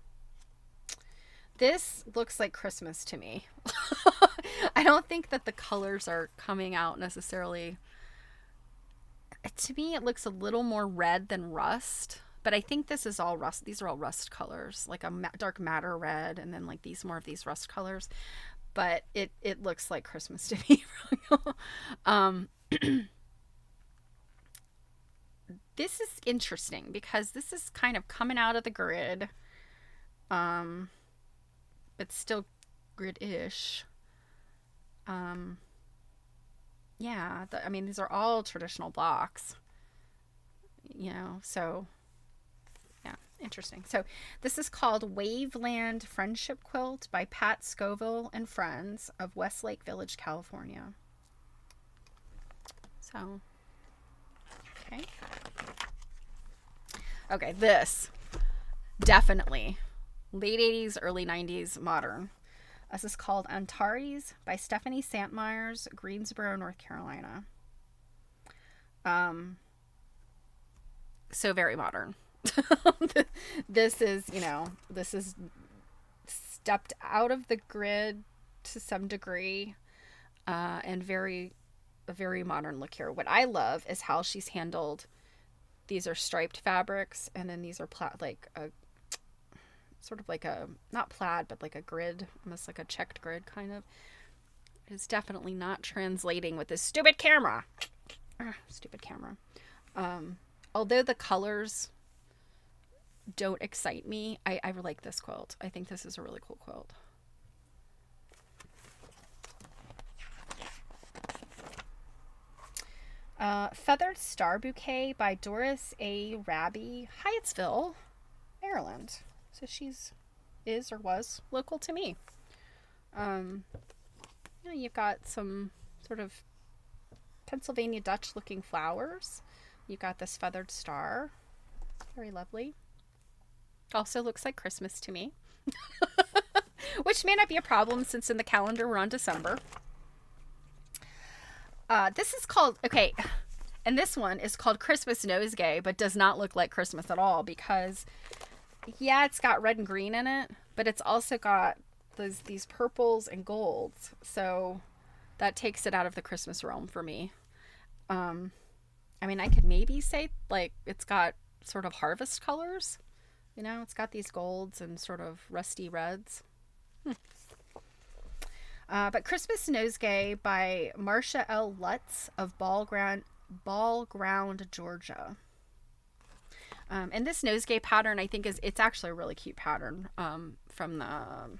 This looks like Christmas to me. I don't think that the colors are coming out necessarily. To me, it looks a little more red than rust, but I think this is all rust. These are all rust colors, like a dark madder red, and then like more of these rust colors. But it looks like Christmas to me. this is interesting because this is kind of coming out of the grid. Um, it's still grid-ish. Um, yeah, I mean, these are all traditional blocks, so yeah, interesting. So this is called Waveland Friendship Quilt by Pat Scoville and Friends of Westlake Village, California. So, okay. Okay, this definitely late 80s, early 90s modern. This is called Antares by Stephanie Santmeyers, Greensboro, North Carolina. So very modern. This is stepped out of the grid to some degree, and a very modern look here. What I love is how she's handled. These are striped fabrics, and then these are like a sort of like a, not plaid, but like a grid, almost like a checked grid kind of. It's definitely not translating with this stupid camera. Stupid camera. Although the colors don't excite me, I like this quilt. I think this is a really cool quilt. Feathered Star Bouquet by Doris A. Raby, Hyattsville, Maryland. So is or was local to me. You've got some sort of Pennsylvania Dutch looking flowers. You've got this feathered star. Very lovely. Also looks like Christmas to me. Which may not be a problem since in the calendar we're on December. This is called, okay, and this one is called Christmas Nosegay, but does not look like Christmas at all because, yeah, it's got red and green in it, but it's also got these purples and golds, so that takes it out of the Christmas realm for me. I mean, I could maybe say, like, it's got sort of harvest colors, it's got these golds and sort of rusty reds. But Christmas Nosegay by Marcia L. Lutz of Ball Ground, Georgia. And this nosegay pattern, I think, it's actually a really cute pattern from the,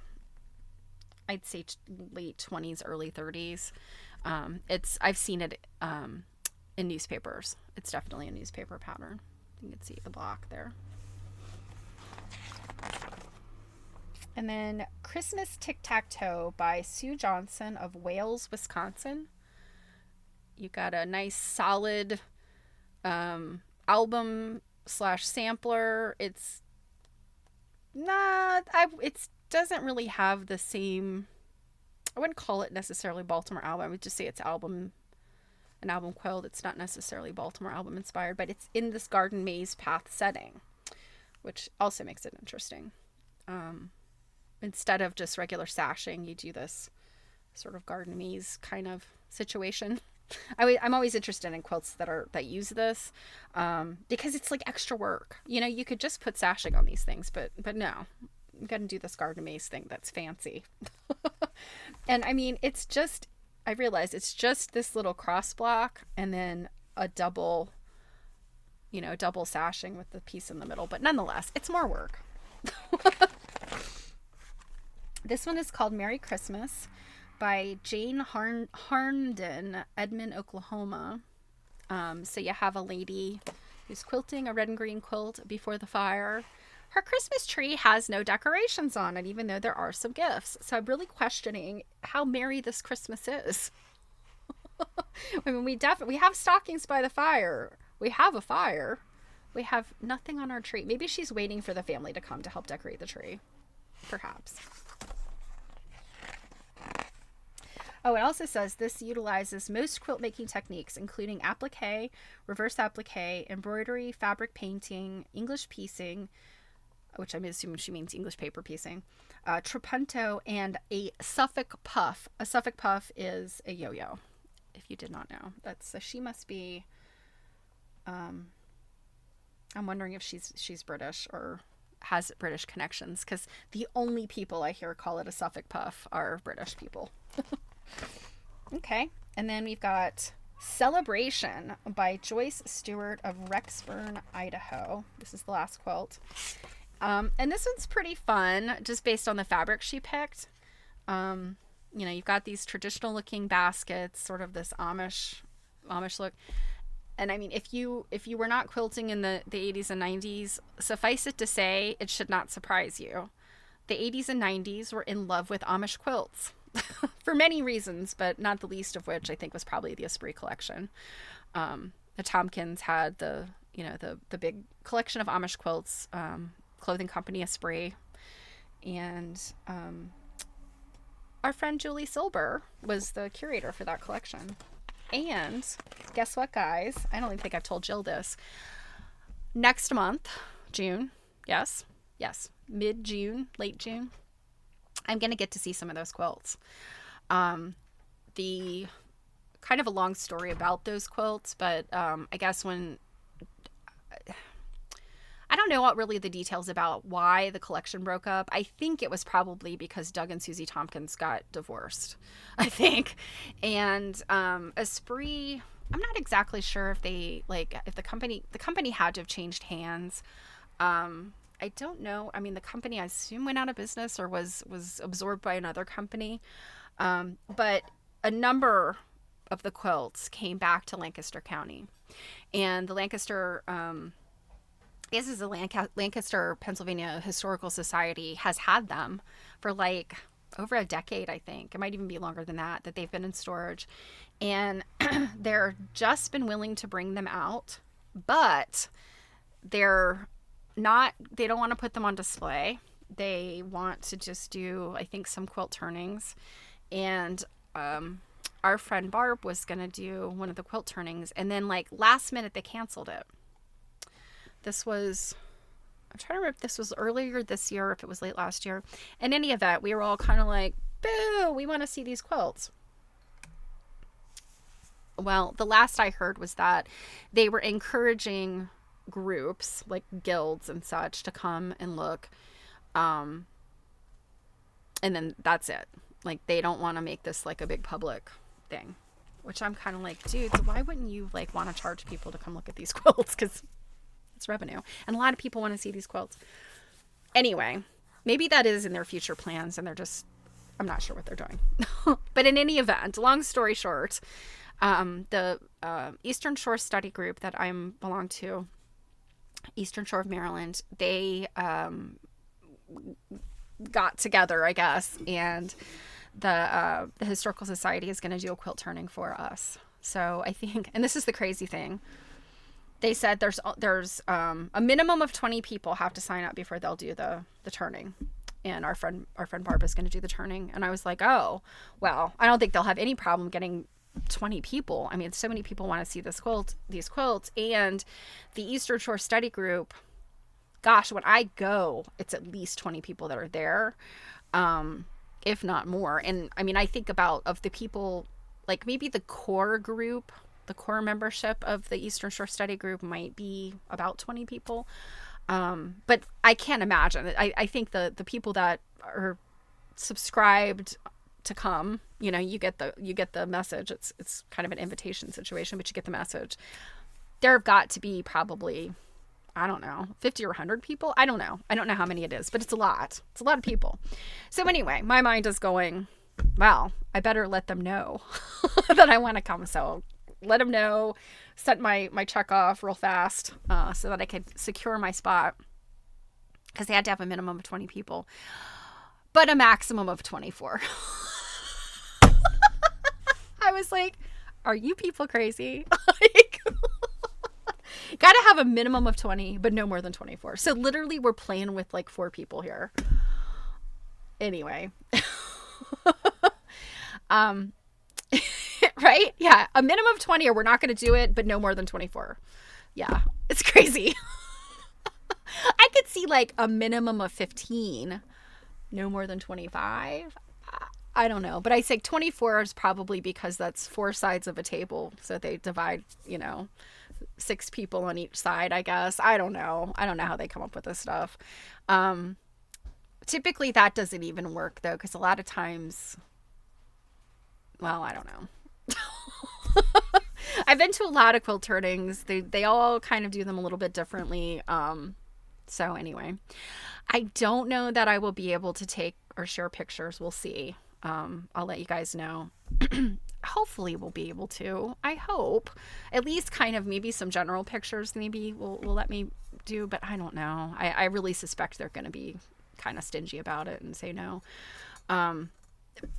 I'd say, late 20s, early 30s. I've seen it in newspapers. It's definitely a newspaper pattern. You can see the block there. And then Christmas Tic-Tac-Toe by Sue Johnson of Wales, Wisconsin. You got a nice solid album / sampler. It's not, it doesn't really have the same, I wouldn't call it necessarily Baltimore album. I would just say it's an album quilt. It's not necessarily Baltimore album inspired, but it's in this garden maze path setting, which also makes it interesting. Instead of just regular sashing, you do this sort of garden maze kind of situation. I'm always interested in quilts that use this, because it's like extra work. You could just put sashing on these things, but no, you got to do this garden maze thing that's fancy. And I mean, I realize it's just this little cross block and then a double sashing with the piece in the middle, but nonetheless, it's more work. This one is called Merry Christmas by Jane Harnden, Edmond, Oklahoma. So you have a lady who's quilting a red and green quilt before the fire. Her Christmas tree has no decorations on it, even though there are some gifts. So I'm really questioning how merry this Christmas is. I mean, we have stockings by the fire. We have a fire. We have nothing on our tree. Maybe she's waiting for the family to come to help decorate the tree. Perhaps. Oh, it also says this utilizes most quilt making techniques, including applique, reverse applique, embroidery, fabric painting, English piecing, which I'm assuming she means English paper piecing, trapunto, and a Suffolk puff. A Suffolk puff is a yo-yo, if you did not know. So she must be, I'm wondering if she's British or has British connections, because the only people I hear call it a Suffolk puff are British people. Okay, and then we've got Celebration by Joyce Stewart of Rexburn, Idaho. This is the last quilt. And this one's pretty fun, just based on the fabric she picked. You've got these traditional looking baskets, sort of this Amish look. And I mean, if you were not quilting in the 80s and 90s, suffice it to say, it should not surprise you. The 80s and 90s were in love with Amish quilts for many reasons, but not the least of which I think was probably the Esprit collection. The Tompkins had the big collection of Amish quilts, clothing company Esprit, and our friend Julie Silber was the curator for that collection. And guess what, guys? I don't even think I've told Jill this. Next month, June, yes, mid-June, late June, I'm going to get to see some of those quilts. The kind of a long story about those quilts, but I guess I don't know what really the details about why the collection broke up. I think it was probably because Doug and Susie Tompkins got divorced, I think. And Esprit, I'm not exactly sure if the company had to have changed hands. I don't know. I mean, the company, I assume, went out of business or was absorbed by another company. But a number of the quilts came back to Lancaster County. And the Lancaster, this is the Lancaster, Pennsylvania Historical Society has had them for like over a decade, I think. It might even be longer than that they've been in storage. And they're just been willing to bring them out, but they don't want to put them on display. They want to just do, I think, some quilt turnings. And our friend Barb was going to do one of the quilt turnings. And then like last minute, they canceled it. I'm trying to remember if this was earlier this year or if it was late last year. In any event, we were all kind of like, boo, we want to see these quilts. Well, the last I heard was that they were encouraging groups like guilds and such to come and look. And then that's it. Like, they don't want to make this like a big public thing, which I'm kind of like, dude, so why wouldn't you like want to charge people to come look at these quilts? Because it's revenue. And a lot of people want to see these quilts. Anyway, maybe that is in their future plans and I'm not sure what they're doing. But in any event, long story short, the Eastern Shore Study Group that I belong to, Eastern Shore of Maryland, they got together, I guess, and the Historical Society is going to do a quilt turning for us. So I think, and this is the crazy thing, they said there's a minimum of 20 people have to sign up before they'll do the turning. And our friend Barb is going to do the turning. And I was like, oh, well, I don't think they'll have any problem getting 20 people. I mean, so many people want to see these quilts. And the Eastern Shore Study Group, gosh, when I go, it's at least 20 people that are there, if not more. And I mean, I think of the people, like maybe the core group, the core membership of the Eastern Shore Study Group might be about 20 people. But I can't imagine. I think the people that are subscribed to come, you get the message. It's kind of an invitation situation, but you get the message. There have got to be probably, I don't know, 50 or 100 people. I don't know how many it is, but it's a lot. It's a lot of people. So anyway, my mind is going, well, I better let them know that I want to come. So let them know, set my check off real fast so that I could secure my spot, because they had to have a minimum of 20 people, but a maximum of 24. I was like, are you people crazy? Like, gotta have a minimum of 20, but no more than 24. So literally we're playing with like 4 people here. Anyway. Right? Yeah. A minimum of 20 or we're not going to do it, but no more than 24. Yeah. It's crazy. I could see like a minimum of 15, no more than 25. I don't know. But I say 24 is probably because that's 4 sides of a table. So they divide, 6 people on each side, I guess. I don't know. I don't know how they come up with this stuff. Typically that doesn't even work though, because a lot of times, well, I don't know. I've been to a lot of quilt turnings. They all kind of do them a little bit differently. So anyway, I don't know that I will be able to take or share pictures. We'll see. I'll let you guys know. Hopefully we'll be able to. I hope at least kind of maybe some general pictures maybe will let me do, but I don't know. I really suspect they're going to be kind of stingy about it and say no.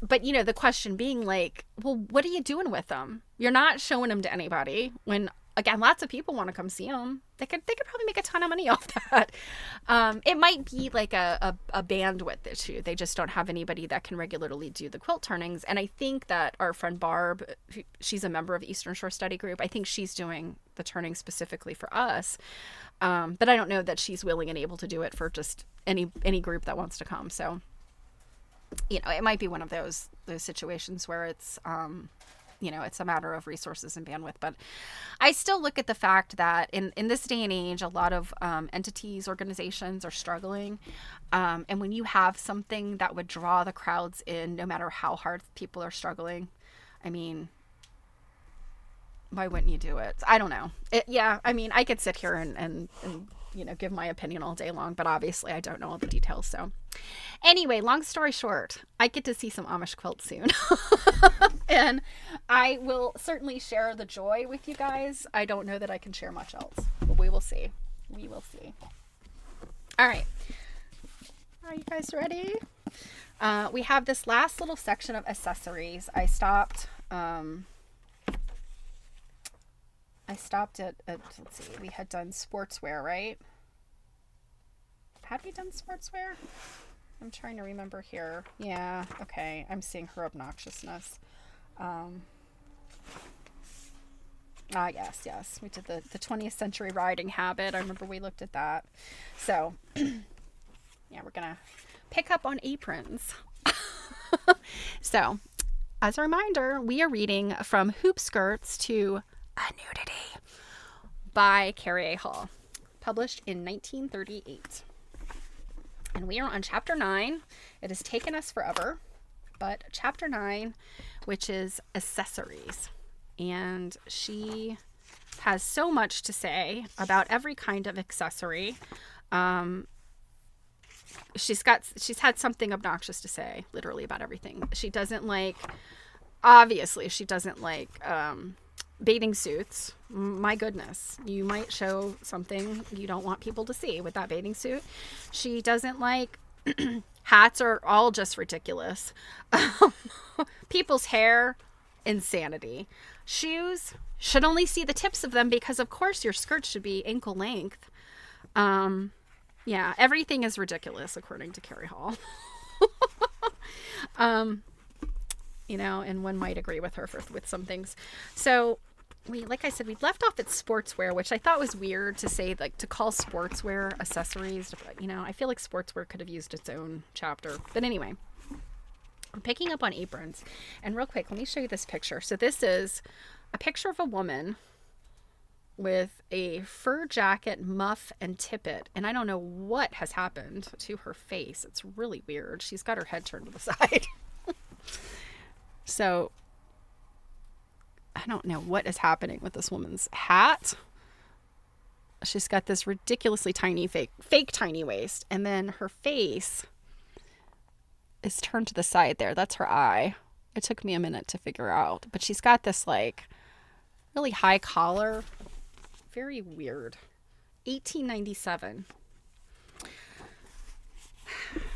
But you know, the question being like, well, what are you doing with them? You're not showing them to anybody when, again, lots of people want to come see them. They could probably make a ton of money off that. It might be like a bandwidth issue. They just don't have anybody that can regularly do the quilt turnings. And I think that our friend Barb, she's a member of Eastern Shore Study Group. I think she's doing the turning specifically for us. But I don't know that she's willing and able to do it for just any group that wants to come. So, you know, it might be one of those situations where it's, you know, it's a matter of resources and bandwidth. But I still look at the fact that in this day and age, a lot of entities, organizations are struggling. And when you have something that would draw the crowds in, no matter how hard people are struggling, I mean, why wouldn't you do it? I don't know. Yeah, I mean, I could sit here and you know, give my opinion all day long, but obviously I don't know all the details. So anyway, long story short, I get to see some Amish quilts soon. And I will certainly share the joy with you guys. I don't know that I can share much else, but we will see. We will see. All right. Are you guys ready? We have this last little section of accessories. I stopped at, let's see, we had done sportswear, right? Had we done sportswear? I'm trying to remember here. Yeah, okay. I'm seeing her obnoxiousness. Yes. We did the 20th century riding habit. I remember we looked at that. So, yeah, we're going to pick up on aprons. So, as a reminder, we are reading from Hoopskirts to A Nudity by Carrie A. Hall, published in 1938. And we are on chapter 9. It has taken us forever, but chapter 9, which is accessories. And she has so much to say about every kind of accessory. She's had something obnoxious to say, literally, about everything. Obviously, she doesn't like bathing suits. My goodness, you might show something you don't want people to see with that bathing suit. She doesn't like hats, are all just ridiculous. People's hair, insanity. Shoes, should only see the tips of them because of course your skirt should be ankle length. Yeah, everything is ridiculous according to Carrie Hall. You know, and one might agree with her with some things. So like I said, we left off at sportswear, which I thought was weird to say, like, to call sportswear accessories. You know, I feel like sportswear could have used its own chapter. But anyway, I'm picking up on aprons. And real quick, let me show you this picture. So this is a picture of a woman with a fur jacket, muff, and tippet. And I don't know what has happened to her face. It's really weird. She's got her head turned to the side. So I don't know what is happening with this woman's hat. She's got this ridiculously tiny fake tiny waist. And then her face is turned to the side there. That's her eye. It took me a minute to figure out. But she's got this like really high collar. Very weird. 1897.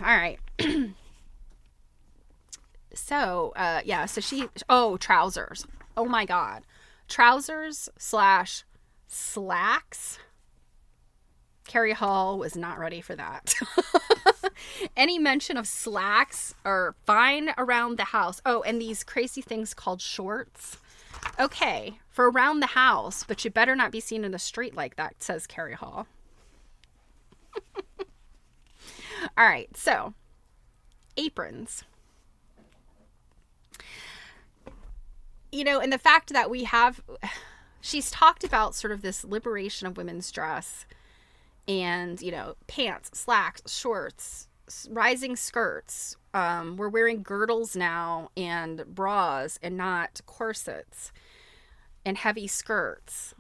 All right. So, trousers. Oh my God. Trousers / slacks. Carrie Hall was not ready for that. Any mention of slacks are fine around the house. Oh, and these crazy things called shorts. Okay, for around the house, but you better not be seen in the street like that, says Carrie Hall. All right, so aprons. You know, and the fact that she's talked about sort of this liberation of women's dress and, you know, pants, slacks, shorts, rising skirts. We're wearing girdles now and bras and not corsets. and heavy skirts.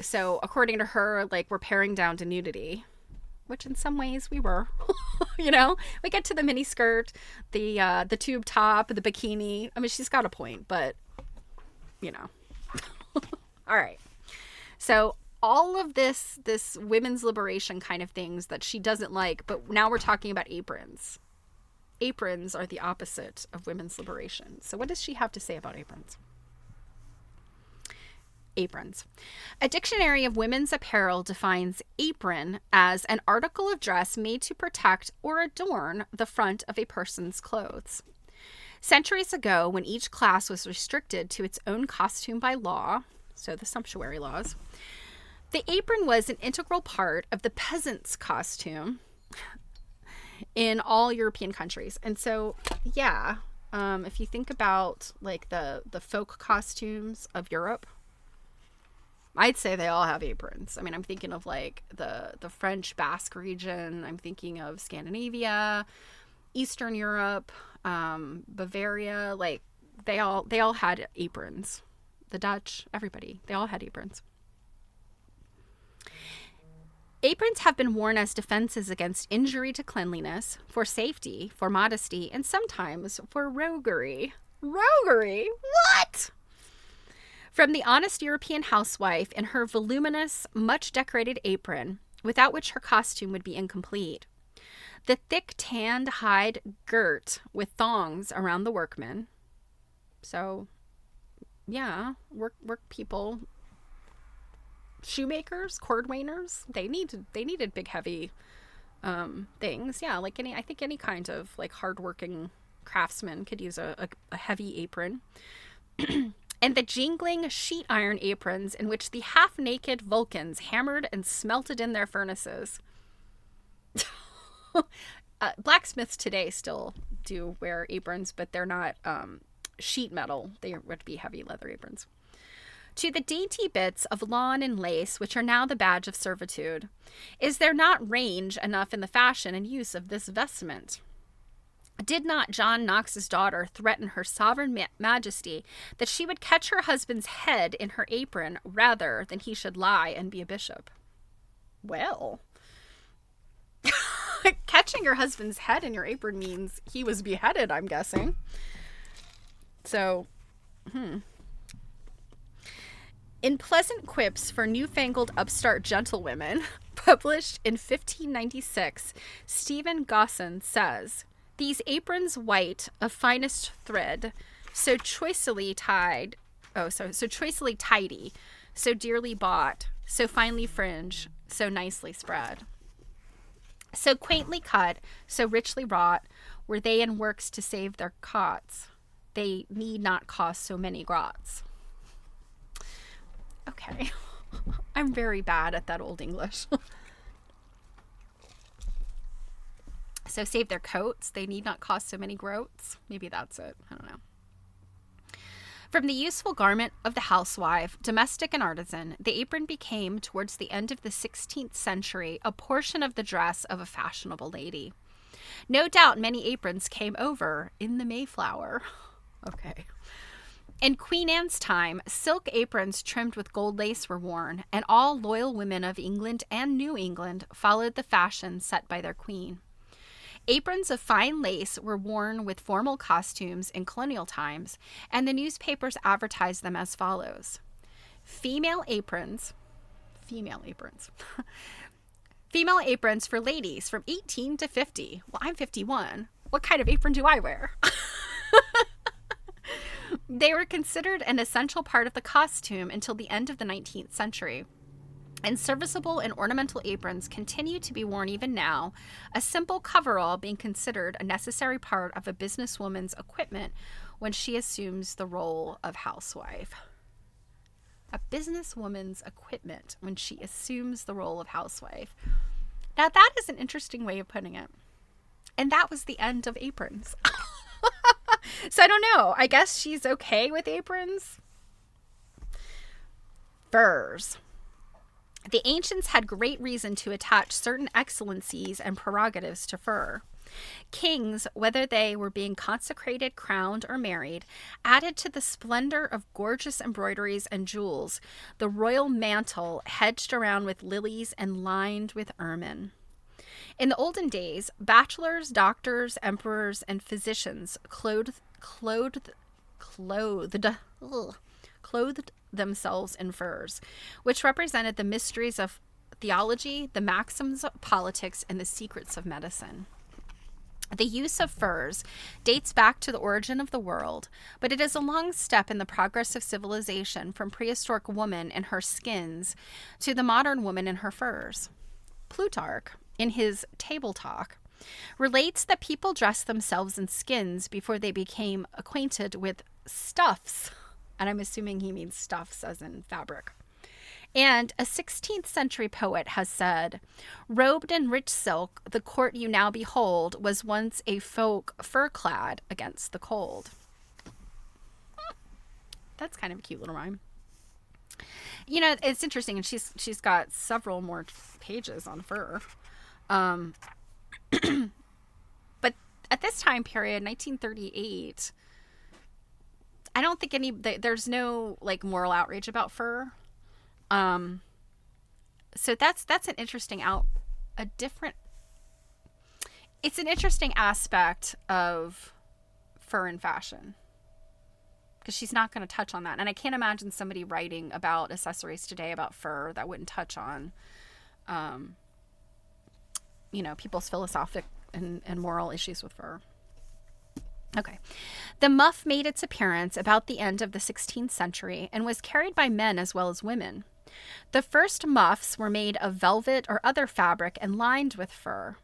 So according to her, like, we're paring down to nudity, which in some ways we were. You know, we get to the mini skirt, the tube top, the bikini. I mean, she's got a point, but you know. All right. So all of this women's liberation kind of things that she doesn't like, but now we're talking about aprons. Aprons are the opposite of women's liberation. So what does she have to say about aprons? Aprons. A dictionary of women's apparel defines apron as an article of dress made to protect or adorn the front of a person's clothes. Centuries ago, when each class was restricted to its own costume by law, so the sumptuary laws, the apron was an integral part of the peasant's costume in all European countries. And so, yeah, if you think about like the folk costumes of Europe, I'd say they all have aprons. I mean, I'm thinking of like the French Basque region. I'm thinking of Scandinavia, Eastern Europe, Bavaria. Like they all had aprons. The Dutch, everybody, they all had aprons. Aprons have been worn as defenses against injury to cleanliness, for safety, for modesty, and sometimes for roguery. Roguery? What? From the honest European housewife in her voluminous, much-decorated apron, without which her costume would be incomplete. The thick tanned hide girt with thongs around the workmen. So, yeah, work people, shoemakers, cordwainers, they needed big, heavy things. Yeah, like I think any kind of like hardworking craftsman could use a heavy apron. And the jingling sheet iron aprons in which the half-naked Vulcans hammered and smelted in their furnaces. Blacksmiths today still do wear aprons, but they're not sheet metal. They would be heavy leather aprons. To the dainty bits of lawn and lace, which are now the badge of servitude, is there not range enough in the fashion and use of this vestment? Did not John Knox's daughter threaten her sovereign majesty that she would catch her husband's head in her apron rather than he should lie and be a bishop? Well, catching your husband's head in your apron means he was beheaded, I'm guessing. So, In Pleasant Quips for Newfangled Upstart Gentlewomen, published in 1596, Stephen Gosson says, "These aprons white of finest thread, so choicely tidy, so dearly bought, so finely fringed, so nicely spread. So quaintly cut, so richly wrought, were they in works to save their cots. They need not cost so many groats." Okay. I'm very bad at that Old English. So save their coats. They need not cost so many groats. Maybe that's it. I don't know. From the useful garment of the housewife, domestic and artisan, the apron became, towards the end of the 16th century, a portion of the dress of a fashionable lady. No doubt many aprons came over in the Mayflower. Okay. In Queen Anne's time, silk aprons trimmed with gold lace were worn, and all loyal women of England and New England followed the fashion set by their queen. Aprons of fine lace were worn with formal costumes in colonial times, and the newspapers advertised them as follows. Female aprons for ladies from 18 to 50. Well, I'm 51. What kind of apron do I wear? They were considered an essential part of the costume until the end of the 19th century. And serviceable and ornamental aprons continue to be worn even now, a simple coverall being considered a necessary part of a businesswoman's equipment when she assumes the role of housewife. A businesswoman's equipment when she assumes the role of housewife. Now that is an interesting way of putting it. And that was the end of aprons. So I don't know. I guess she's okay with aprons. Furs. The ancients had great reason to attach certain excellencies and prerogatives to fur. Kings, whether they were being consecrated, crowned, or married, added to the splendor of gorgeous embroideries and jewels, the royal mantle hedged around with lilies and lined with ermine. In the olden days, bachelors, doctors, emperors, and physicians clothed themselves in furs, which represented the mysteries of theology, the maxims of politics, and the secrets of medicine. The use of furs dates back to the origin of the world, but it is a long step in the progress of civilization from prehistoric woman in her skins to the modern woman in her furs. Plutarch, in his Table Talk, relates that people dressed themselves in skins before they became acquainted with stuffs, and I'm assuming he means stuffs as in fabric. And a 16th century poet has said, "Robed in rich silk, the court you now behold was once a folk fur-clad against the cold." That's kind of a cute little rhyme. You know, it's interesting, and she's got several more pages on fur. But at this time period, 1938, I don't think there's no like moral outrage about fur. So that's an interesting it's an interesting aspect of fur and fashion, because she's not going to touch on that. And I can't imagine somebody writing about accessories today about fur that wouldn't touch on, people's philosophic and moral issues with fur. Okay. The muff made its appearance about the end of the 16th century and was carried by men as well as women. The first muffs were made of velvet or other fabric and lined with fur.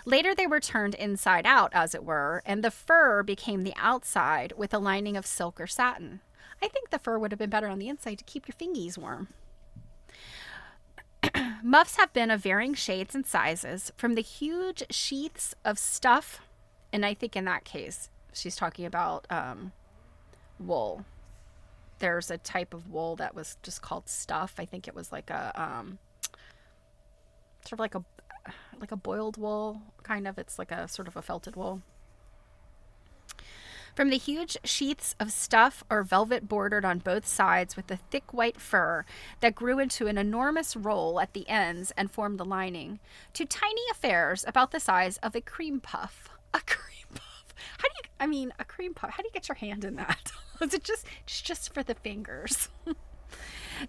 Later they were turned inside out, as it were, and the fur became the outside with a lining of silk or satin. I think the fur would have been better on the inside to keep your fingies warm. Muffs have been of varying shades and sizes, from the huge sheaths of stuff, and I think in that case she's talking about wool. There's a type of wool that was just called stuff. I think it was like a sort of like a boiled wool, kind of. It's like a sort of a felted wool. From the huge sheaths of stuff or velvet bordered on both sides with the thick white fur that grew into an enormous roll at the ends and formed the lining, to tiny affairs about the size of a cream puff. A cream puff. A cream puff. How do you get your hand in that? Is it just for the fingers?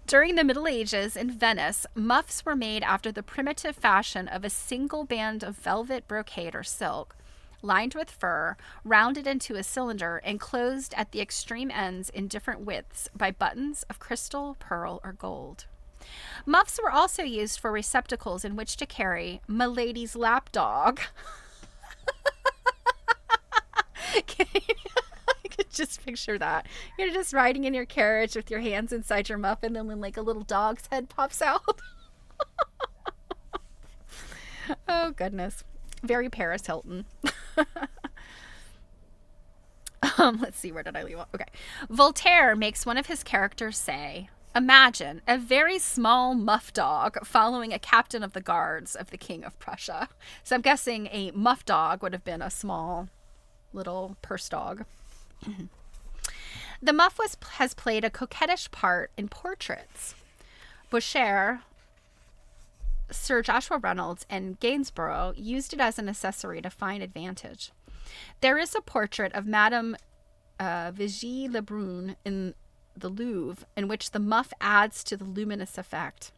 During the Middle Ages in Venice, muffs were made after the primitive fashion of a single band of velvet, brocade, or silk, lined with fur, rounded into a cylinder, and closed at the extreme ends in different widths by buttons of crystal, pearl, or gold. Muffs were also used for receptacles in which to carry "Milady's lapdog." I could just picture that. You're just riding in your carriage with your hands inside your muff, and then when like a little dog's head pops out. Oh, goodness. Very Paris Hilton. Let's see, where did I leave off? Okay. Voltaire makes one of his characters say, "Imagine a very small muff dog following a captain of the guards of the King of Prussia." So I'm guessing a muff dog would have been a small little purse dog. The muff has played a coquettish part in portraits. Boucher, Sir Joshua Reynolds, and Gainsborough used it as an accessory to fine advantage. There is a portrait of Madame Vigée Lebrun in the Louvre in which the muff adds to the luminous effect.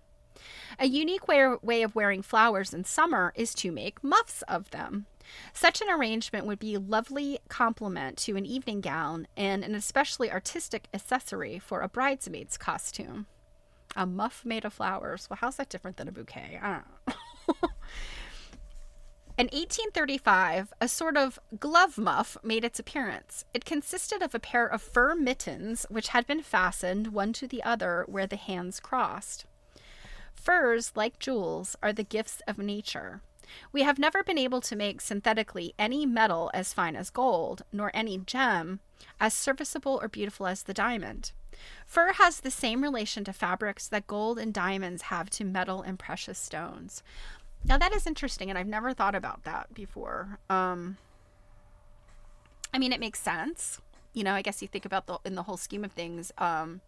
A unique way of wearing flowers in summer is to make muffs of them. Such an arrangement would be a lovely complement to an evening gown and an especially artistic accessory for a bridesmaid's costume. A muff made of flowers. Well, how's that different than a bouquet? I don't know. In 1835, a sort of glove muff made its appearance. It consisted of a pair of fur mittens which had been fastened one to the other where the hands crossed. Furs, like jewels, are the gifts of nature. We have never been able to make synthetically any metal as fine as gold, nor any gem as serviceable or beautiful as the diamond. Fur has the same relation to fabrics that gold and diamonds have to metal and precious stones. Now that is interesting, and I've never thought about that before. I mean, it makes sense. You know, I guess you think about in the whole scheme of things, a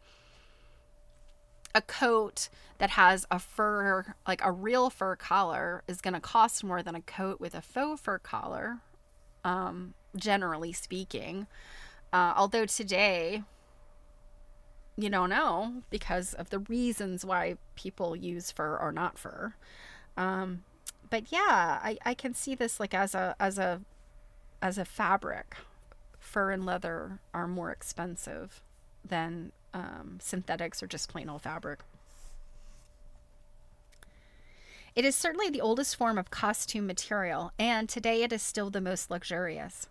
coat that has a fur, like a real fur collar, is going to cost more than a coat with a faux fur collar, generally speaking. Although today, you don't know because of the reasons why people use fur or not fur. But yeah, I can see this like as a fabric. Fur and leather are more expensive than synthetics or just plain old fabric. It is certainly the oldest form of costume material, and today it is still the most luxurious.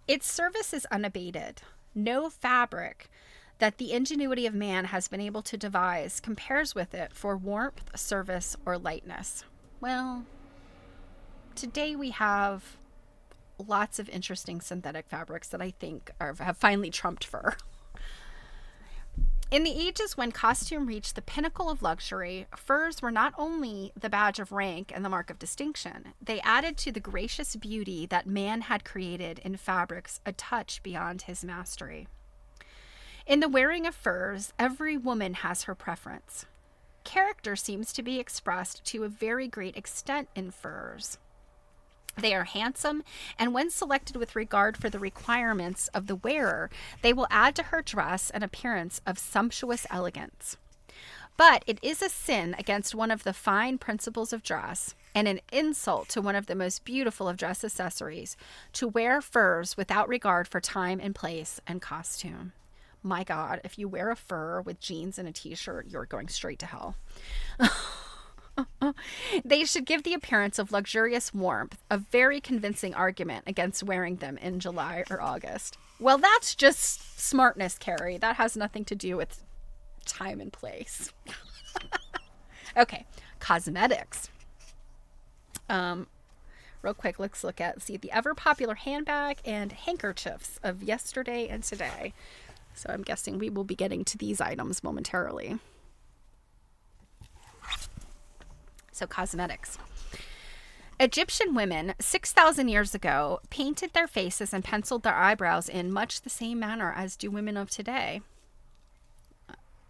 Its service is unabated. No fabric that the ingenuity of man has been able to devise compares with it for warmth, service, or lightness. Well, today we have lots of interesting synthetic fabrics that I think have finally trumped fur. In the ages when costume reached the pinnacle of luxury, furs were not only the badge of rank and the mark of distinction, they added to the gracious beauty that man had created in fabrics a touch beyond his mastery. In the wearing of furs, every woman has her preference. Character seems to be expressed to a very great extent in furs. They are handsome, and when selected with regard for the requirements of the wearer, they will add to her dress an appearance of sumptuous elegance. But it is a sin against one of the fine principles of dress, and an insult to one of the most beautiful of dress accessories, to wear furs without regard for time and place and costume. My God, if you wear a fur with jeans and a t-shirt, you're going straight to hell. They should give the appearance of luxurious warmth, a very convincing argument against wearing them in July or August. Well, that's just smartness, Carrie. That has nothing to do with time and place. Okay, cosmetics. Real quick, let's see the ever popular handbag and handkerchiefs of yesterday and today. So I'm guessing we will be getting to these items momentarily. So cosmetics. Egyptian women 6,000 years ago painted their faces and penciled their eyebrows in much the same manner as do women of today.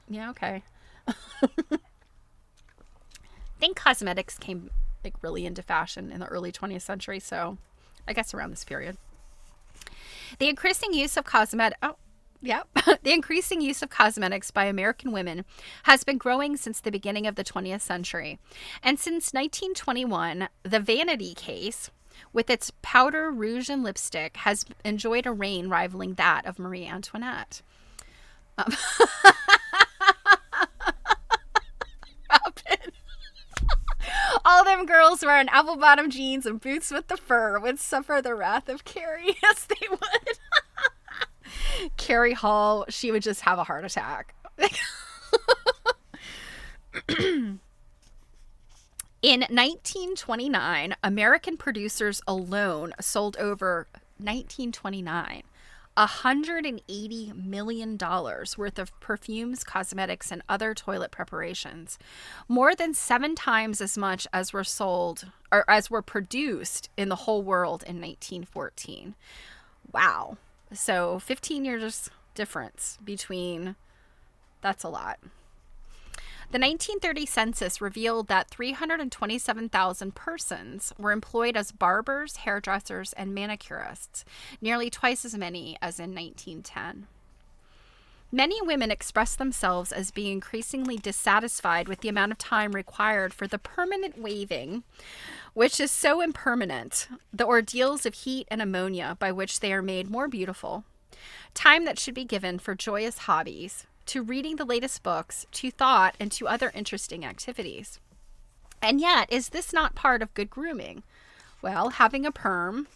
Yeah, okay. I think cosmetics came like really into fashion in the early 20th century, so I guess around this period. The increasing use of the increasing use of cosmetics by American women has been growing since the beginning of the 20th century. And since 1921, the vanity case, with its powder, rouge, and lipstick, has enjoyed a reign rivaling that of Marie Antoinette. Robin. All them girls wearing apple-bottom jeans and boots with the fur would suffer the wrath of Carrie. Yes, they would. Carrie Hall, she would just have a heart attack. In 1929, American producers alone sold over $180 million worth of perfumes, cosmetics, and other toilet preparations, more than 7 times as much as were sold or as were produced in the whole world in 1914. Wow. So 15 years difference between, that's a lot. The 1930 census revealed that 327,000 persons were employed as barbers, hairdressers, and manicurists, nearly twice as many as in 1910. Many women express themselves as being increasingly dissatisfied with the amount of time required for the permanent waving, which is so impermanent, the ordeals of heat and ammonia by which they are made more beautiful, time that should be given for joyous hobbies, to reading the latest books, to thought, and to other interesting activities. And yet, is this not part of good grooming? Well, having a perm.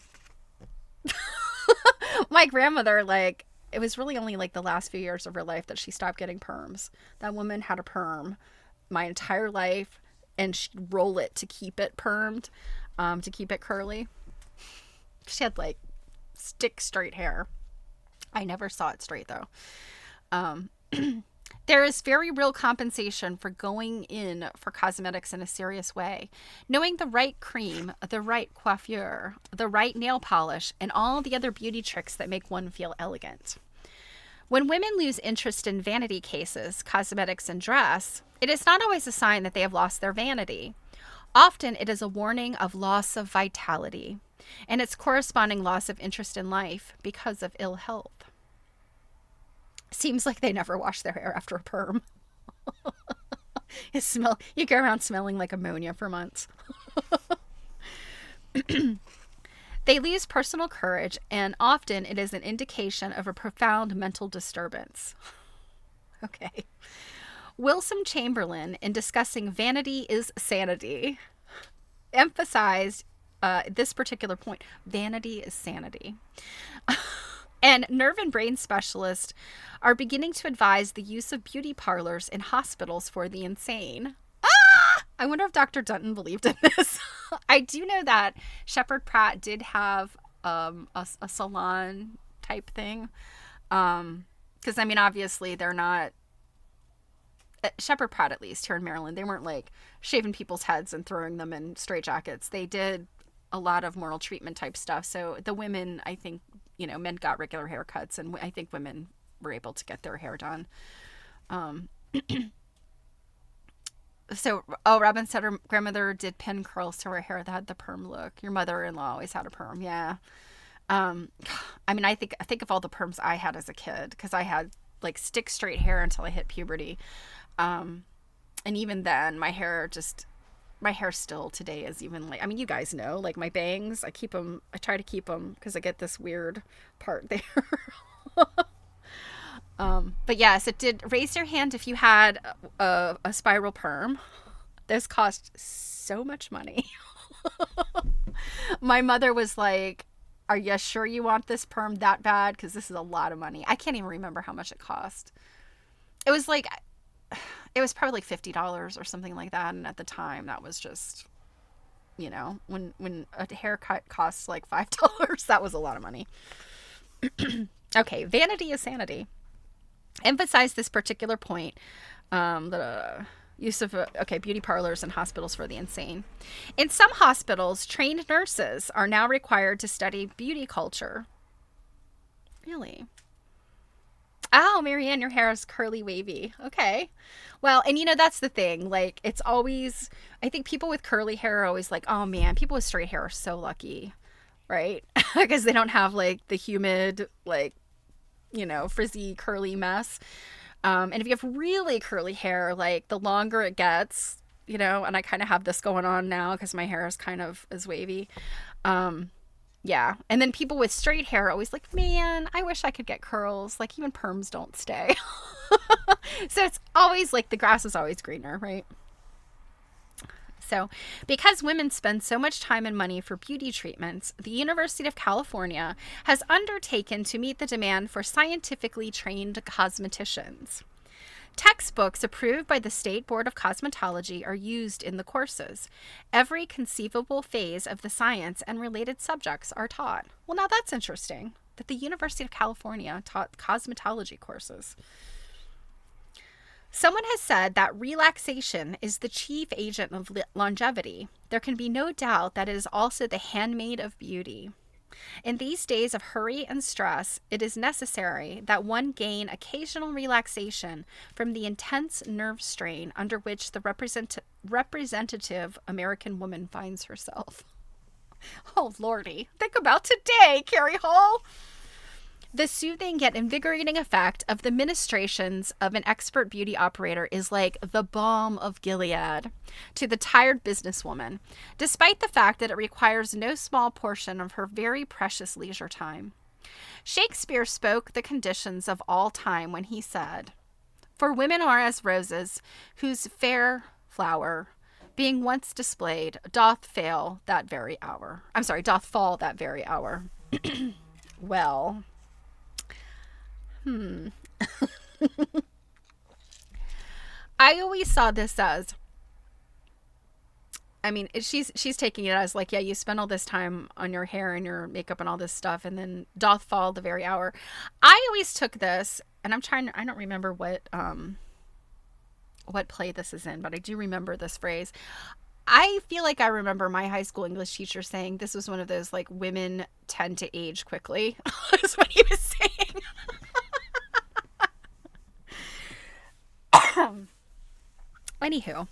My grandmother, it was really only the last few years of her life that she stopped getting perms. That woman had a perm my entire life, and she'd roll it to keep it permed, to keep it curly. She had stick straight hair. I never saw it straight though. There is very real compensation for going in for cosmetics in a serious way. Knowing the right cream, the right coiffure, the right nail polish, and all the other beauty tricks that make one feel elegant. When women lose interest in vanity cases, cosmetics, and dress, it is not always a sign that they have lost their vanity. Often it is a warning of loss of vitality and its corresponding loss of interest in life because of ill health. Seems like they never wash their hair after a perm. You go around smelling like ammonia for months. They lose personal courage, and often it is an indication of a profound mental disturbance. Okay. Wilson Chamberlain, in discussing Vanity is Sanity, emphasized this particular point. Vanity is sanity. And nerve and brain specialists are beginning to advise the use of beauty parlors in hospitals for the insane. I wonder if Dr. Dunton believed in this. I do know that Shepherd Pratt did have a salon type thing. Because, I mean, obviously they're not... Shepherd Pratt, at least, here in Maryland, they weren't, like, shaving people's heads and throwing them in straitjackets. They did a lot of moral treatment type stuff. So the women, I think, men got regular haircuts, and I think women were able to get their hair done. Robin said her grandmother did pin curls to her hair that had the perm look. Your mother-in-law always had a perm, yeah. I mean, I think of all the perms I had as a kid, because I had like stick straight hair until I hit puberty. And even then, my hair still today is even like, I mean, you guys know, like my bangs, I try to keep them because I get this weird part there. But yes, it did. Raise your hand if you had a spiral perm. This cost so much money. My mother was like, are you sure you want this perm that bad? Because this is a lot of money. I can't even remember how much it cost. It was probably like $50 or something like that. And at the time, that was just, when a haircut costs like $5, that was a lot of money. Okay, Vanity is Sanity. Emphasize this particular point, the use of beauty parlors and hospitals for the insane. In some hospitals, trained nurses are now required to study beauty culture. Really? Oh, Marianne, your hair is curly wavy. Okay. Well, and that's the thing. Like, it's always, I think people with curly hair are always like, oh man, people with straight hair are so lucky, right? Because they don't have like the humid, like, frizzy, curly mess. And if you have really curly hair, like the longer it gets, and I kind of have this going on now because my hair is kind of as wavy. Yeah. And then people with straight hair are always like, man, I wish I could get curls. Like even perms don't stay. So it's always like the grass is always greener, right? So, because women spend so much time and money for beauty treatments, the University of California has undertaken to meet the demand for scientifically trained cosmeticians. Textbooks approved by the State Board of Cosmetology are used in the courses. Every conceivable phase of the science and related subjects are taught. Well, now that's interesting that the University of California taught cosmetology courses. Someone has said that relaxation is the chief agent of longevity. There can be no doubt that it is also the handmaid of beauty. In these days of hurry and stress, it is necessary that one gain occasional relaxation from the intense nerve strain under which the representative American woman finds herself. Oh, Lordy. Think about today, Carrie Hall. The soothing yet invigorating effect of the ministrations of an expert beauty operator is like the balm of Gilead to the tired businesswoman, despite the fact that it requires no small portion of her very precious leisure time. Shakespeare spoke the conditions of all time when he said, "For women are as roses, whose fair flower, being once displayed, doth fall that very hour." Well... I always saw this as, I mean, she's taking it as like, yeah, you spend all this time on your hair and your makeup and all this stuff, and then doth fall the very hour. I always took this and I don't remember what play this is in, but I do remember this phrase. I feel like I remember my high school English teacher saying this was one of those like women tend to age quickly. That's what he was saying. Anywho,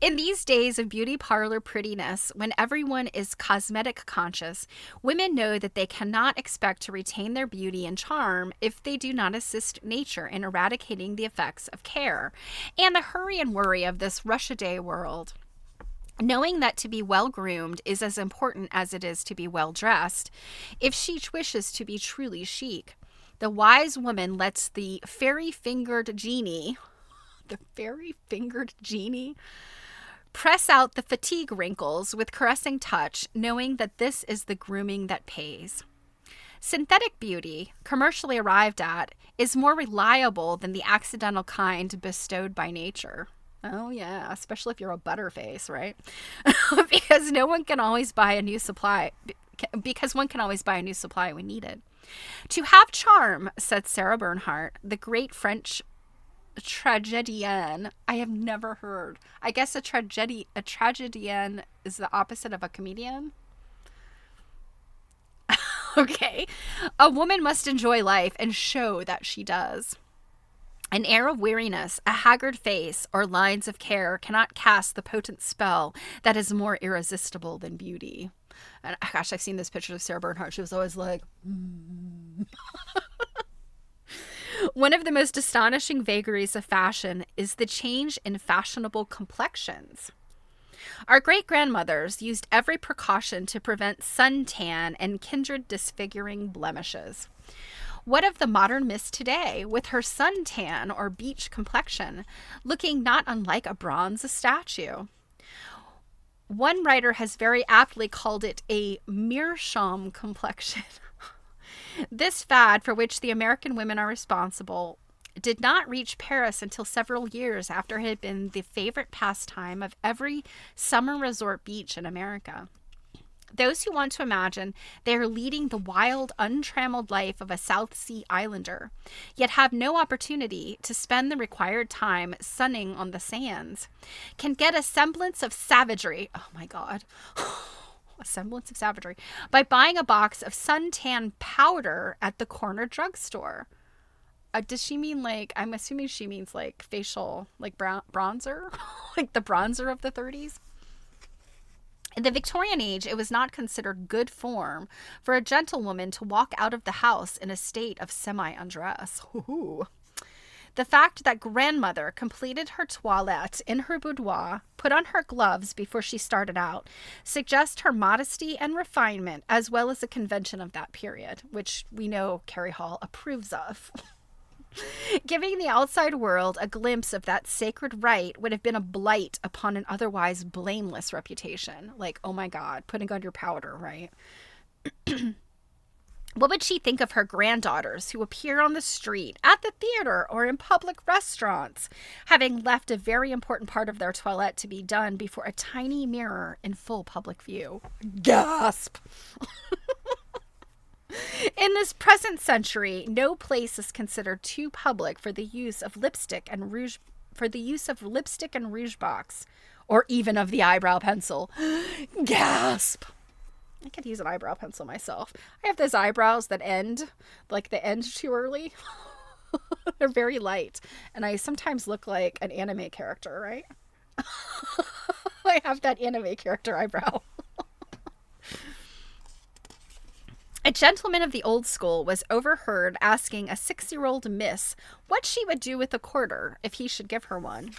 in these days of beauty parlor prettiness, when everyone is cosmetic conscious, women know that they cannot expect to retain their beauty and charm if they do not assist nature in eradicating the effects of care and the hurry and worry of this rush-a-day world. Knowing that to be well groomed is as important as it is to be well dressed, if she wishes to be truly chic, the wise woman lets the fairy-fingered genie press out the fatigue wrinkles with caressing touch, knowing that this is the grooming that pays. Synthetic beauty, commercially arrived at, is more reliable than the accidental kind bestowed by nature. Oh yeah, especially if you're a butterface, right? Because one can always buy a new supply when needed. To have charm, said Sarah Bernhardt, the great French tragedienne. I have never heard. I guess a tragedienne is the opposite of a comedian. Okay. A woman must enjoy life and show that she does. An air of weariness, a haggard face, or lines of care cannot cast the potent spell that is more irresistible than beauty. And gosh, I've seen this picture of Sarah Bernhardt. She was always like, One of the most astonishing vagaries of fashion is the change in fashionable complexions. Our great-grandmothers used every precaution to prevent suntan and kindred disfiguring blemishes. What of the modern miss today, with her suntan or beach complexion, looking not unlike a bronze statue? One writer has very aptly called it a meerschaum complexion. This fad, for which the American women are responsible, did not reach Paris until several years after it had been the favorite pastime of every summer resort beach in America. Those who want to imagine they are leading the wild, untrammeled life of a South Sea islander, yet have no opportunity to spend the required time sunning on the sands, can get a semblance of savagery. Oh my God. A semblance of savagery by buying a box of suntan powder at the corner drugstore. Does she mean like, I'm assuming she means like facial, like bronzer, like the bronzer of the 30s? In the Victorian age, it was not considered good form for a gentlewoman to walk out of the house in a state of semi-undress. Ooh. The fact that grandmother completed her toilette in her boudoir, put on her gloves before she started out, suggests her modesty and refinement, as well as a convention of that period, which we know Carrie Hall approves of. Giving the outside world a glimpse of that sacred rite would have been a blight upon an otherwise blameless reputation. Like, oh my God, putting on your powder, right? What would she think of her granddaughters who appear on the street, at the theater, or in public restaurants, having left a very important part of their toilette to be done before a tiny mirror in full public view? Gasp! In this present century, no place is considered too public for the use of lipstick and rouge box, or even of the eyebrow pencil. Gasp! I could use an eyebrow pencil myself. I have those eyebrows that end too early. They're very light. And I sometimes look like an anime character, right? I have that anime character eyebrow. A gentleman of the old school was overheard asking a 6-year-old miss what she would do with a quarter if he should give her one.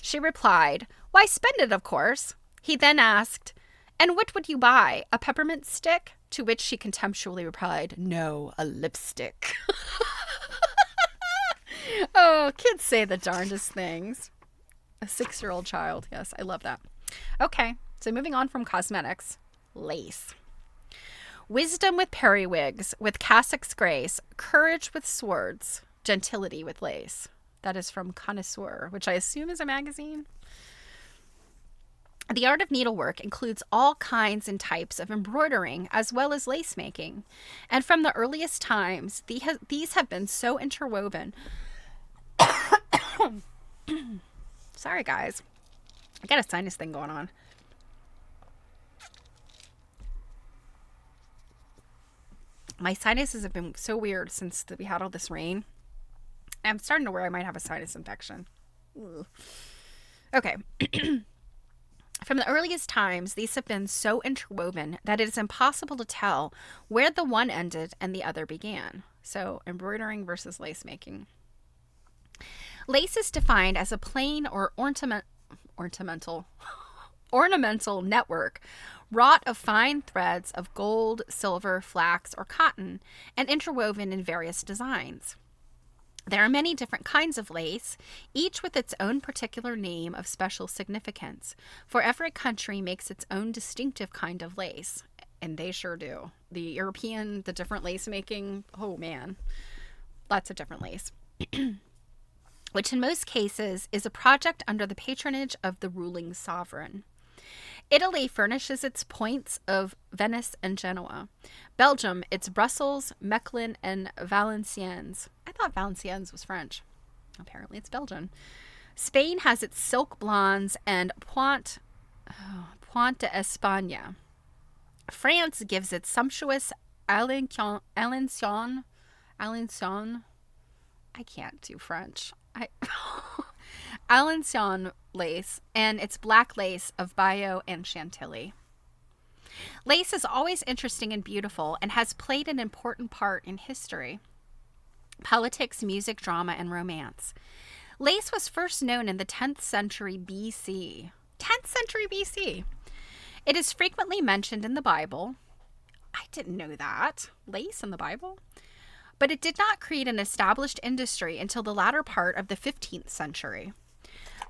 She replied, "Why, spend it, of course." He then asked, "And what would you buy? A peppermint stick?" To which she contemptuously replied, "No, a lipstick." Oh, kids say the darndest things. A 6-year-old child. Yes, I love that. Okay, so moving on from cosmetics. Lace. Wisdom with periwigs, with cassocks grace, courage with swords, gentility with lace. That is from Connoisseur, which I assume is a magazine. The art of needlework includes all kinds and types of embroidering as well as lace making. And from the earliest times, these have been so interwoven. Sorry, guys. I got a sinus thing going on. My sinuses have been so weird since we had all this rain. I'm starting to worry I might have a sinus infection. Ugh. Okay. From the earliest times, these have been so interwoven that it is impossible to tell where the one ended and the other began. So, embroidering versus lace making. Lace is defined as a plain or ornamental network wrought of fine threads of gold, silver, flax, or cotton, and interwoven in various designs. There are many different kinds of lace, each with its own particular name of special significance, for every country makes its own distinctive kind of lace, and they sure do. The European, the different lace making, oh man, lots of different lace, which in most cases is a project under the patronage of the ruling sovereign. Italy furnishes its points of Venice and Genoa. Belgium, its Brussels, Mechlin, and Valenciennes. I thought Valenciennes was French. Apparently it's Belgian. Spain has its silk blondes and Point d'Espagne. France gives its sumptuous Alençon. I can't do French. Alençon lace and its black lace of Bayeux and Chantilly. Lace is always interesting and beautiful and has played an important part in history, politics, music, drama, and romance. Lace was first known in the 10th century BC. 10th century BC. It is frequently mentioned in the Bible. I didn't know that. Lace in the Bible? But it did not create an established industry until the latter part of the 15th century.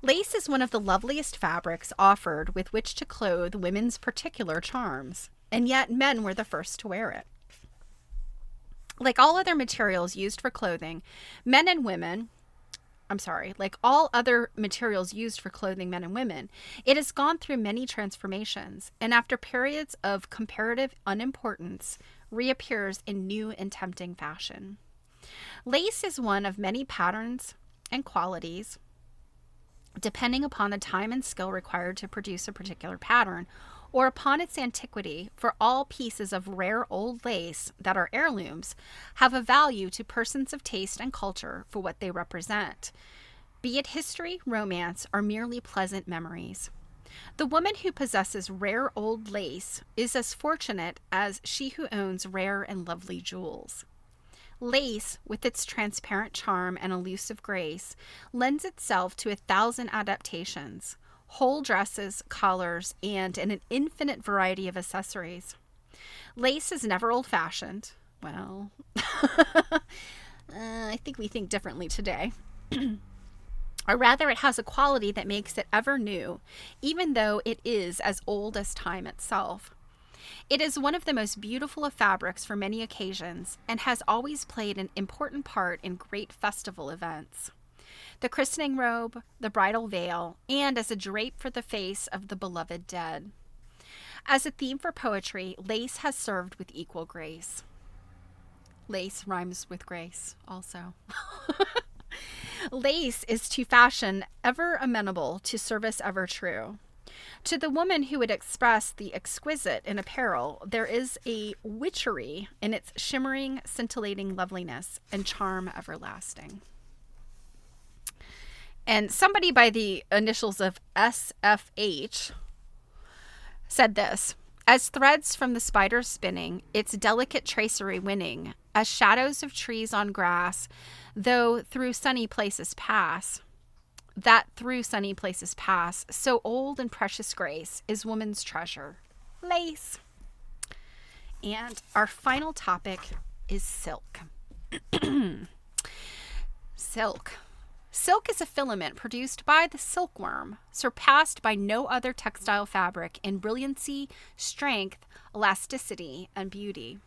Lace is one of the loveliest fabrics offered with which to clothe women's particular charms, and yet men were the first to wear it. Like all other materials used for clothing, men and women, like all other materials used for clothing men and women, it has gone through many transformations, and after periods of comparative unimportance, reappears in new and tempting fashion. Lace is one of many patterns and qualities, depending upon the time and skill required to produce a particular pattern, or upon its antiquity, for all pieces of rare old lace that are heirlooms have a value to persons of taste and culture for what they represent, be it history, romance, or merely pleasant memories. The woman who possesses rare old lace is as fortunate as she who owns rare and lovely jewels. Lace, with its transparent charm and elusive grace, lends itself to 1,000 adaptations, whole dresses, collars, and an infinite variety of accessories. Lace is never old-fashioned. Well, I think we think differently today. Or rather, it has a quality that makes it ever new, even though it is as old as time itself. It is one of the most beautiful of fabrics for many occasions and has always played an important part in great festival events. The christening robe, the bridal veil, and as a drape for the face of the beloved dead. As a theme for poetry, lace has served with equal grace. Lace rhymes with grace also. Lace is to fashion ever amenable, to service ever true. To the woman who would express the exquisite in apparel, there is a witchery in its shimmering, scintillating loveliness and charm everlasting. And somebody by the initials of SFH said this: as threads from the spider's spinning, its delicate tracery winning, as shadows of trees on grass, through sunny places pass, so old and precious grace is woman's treasure, lace. And our final topic is silk. Silk. Silk is a filament produced by the silkworm, surpassed by no other textile fabric in brilliancy, strength, elasticity, and beauty.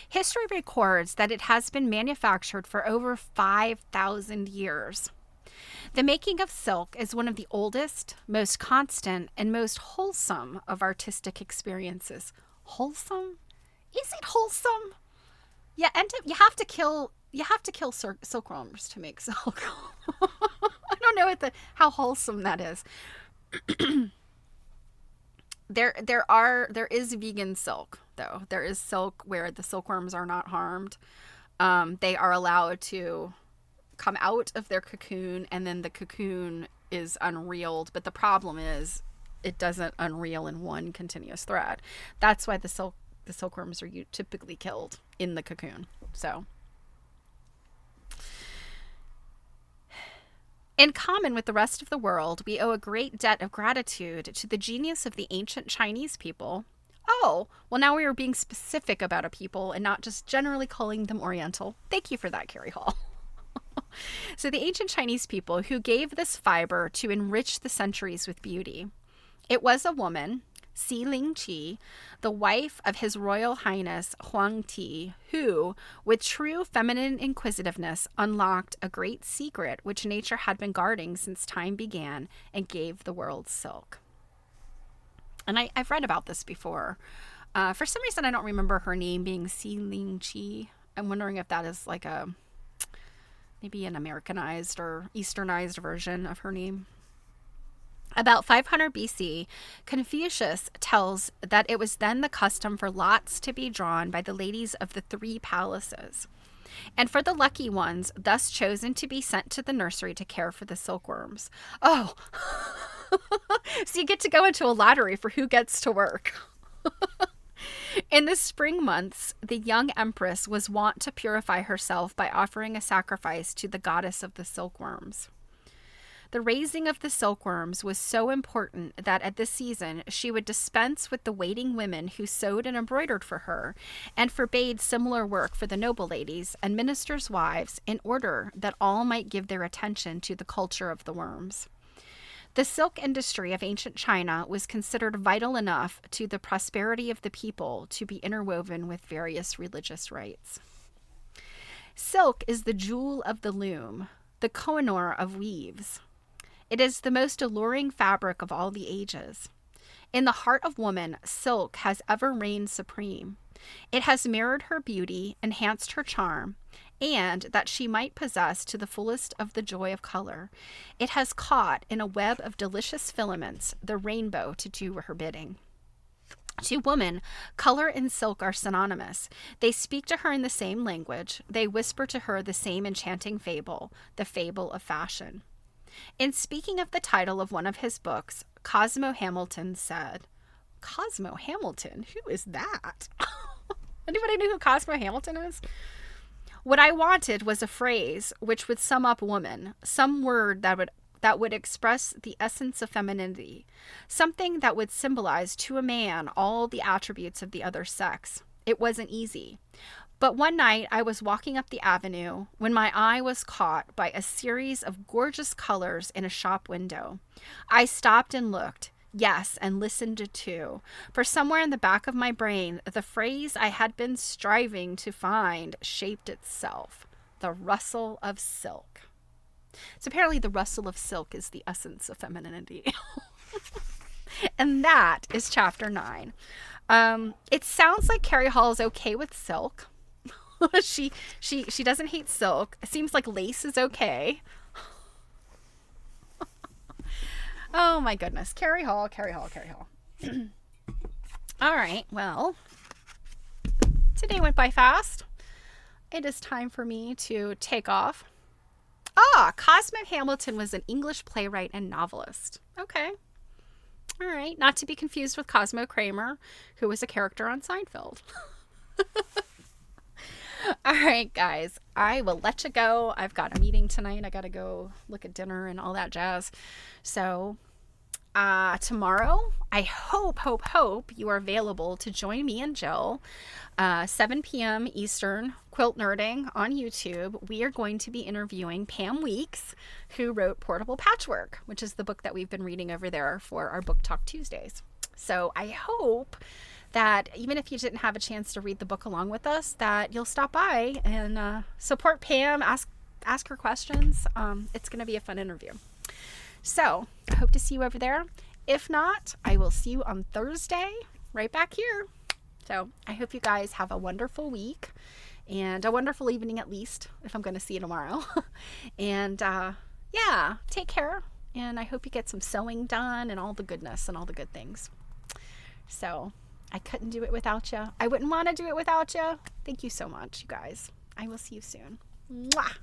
History records that it has been manufactured for over 5,000 years. The making of silk is one of the oldest, most constant, and most wholesome of artistic experiences. Wholesome? Is it wholesome? Yeah, and you have to kill silkworms to make silk. I don't know how wholesome that is. There is vegan silk though. There is silk where the silkworms are not harmed. They are allowed to come out of their cocoon, and then the cocoon is unreeled. But the problem is, it doesn't unreel in one continuous thread. That's why the silkworms are typically killed in the cocoon. So, in common with the rest of the world, we owe a great debt of gratitude to the genius of the ancient Chinese people. Oh, well, now we are being specific about a people and not just generally calling them Oriental. Thank you for that, Carrie Hall. So the ancient Chinese people who gave this fiber to enrich the centuries with beauty. It was a woman, Si Ling Qi, the wife of His Royal Highness Huang Ti, who, with true feminine inquisitiveness, unlocked a great secret which nature had been guarding since time began and gave the world silk. And I've read about this before. For some reason, I don't remember her name being Si Ling Qi. I'm wondering if that is like maybe an Americanized or Easternized version of her name. About 500 BC, Confucius tells that it was then the custom for lots to be drawn by the ladies of the 3 palaces, and for the lucky ones thus chosen to be sent to the nursery to care for the silkworms. Oh, so you get to go into a lottery for who gets to work. In the spring months, the young empress was wont to purify herself by offering a sacrifice to the goddess of the silkworms. The raising of the silkworms was so important that at this season she would dispense with the waiting women who sewed and embroidered for her, and forbade similar work for the noble ladies and ministers' wives, in order that all might give their attention to the culture of the worms. The silk industry of ancient China was considered vital enough to the prosperity of the people to be interwoven with various religious rites. Silk is the jewel of the loom, the Kohinoor of weaves. It is the most alluring fabric of all the ages. In the heart of woman, silk has ever reigned supreme. It has mirrored her beauty, enhanced her charm, and that she might possess to the fullest of the joy of color, it has caught in a web of delicious filaments the rainbow to do her bidding. To woman, color and silk are synonymous. They speak to her in the same language. They whisper to her the same enchanting fable, the fable of fashion. In speaking of the title of one of his books, Cosmo Hamilton said, Cosmo Hamilton? Who is that? Anybody know who Cosmo Hamilton is? What I wanted was a phrase which would sum up woman, some word that would express the essence of femininity, something that would symbolize to a man all the attributes of the other sex. It wasn't easy. But one night I was walking up the avenue when my eye was caught by a series of gorgeous colors in a shop window. I stopped and looked. Yes, and listened too, for somewhere in the back of my brain, the phrase I had been striving to find shaped itself. The rustle of silk. So apparently the rustle of silk is the essence of femininity. And that is chapter 9. It sounds like Carrie Hall is okay with silk. She doesn't hate silk. It seems like lace is okay. Oh my goodness. Carrie Hall. All right. Well, today went by fast. It is time for me to take off. Cosmo Hamilton was an English playwright and novelist. Okay. All right. Not to be confused with Cosmo Kramer, who was a character on Seinfeld. All right, guys. I will let you go. I've got a meeting tonight. I got to go look at dinner and all that jazz. So tomorrow, I hope you are available to join me and Jill, 7 p.m. Eastern, Quilt Nerding on YouTube. We are going to be interviewing Pam Weeks, who wrote Portable Patchwork, which is the book that we've been reading over there for our Book Talk Tuesdays. So I hope that even if you didn't have a chance to read the book along with us, that you'll stop by and support Pam, ask ask her questions. It's going to be a fun interview. So I hope to see you over there. If not, I will see you on Thursday right back here. So I hope you guys have a wonderful week and a wonderful evening, at least, if I'm going to see you tomorrow. And yeah, take care. And I hope you get some sewing done and all the goodness and all the good things. So I couldn't do it without you. I wouldn't want to do it without you. Thank you so much, you guys. I will see you soon. Mwah!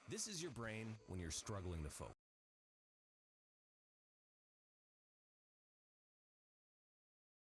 This is your brain when you're struggling to focus.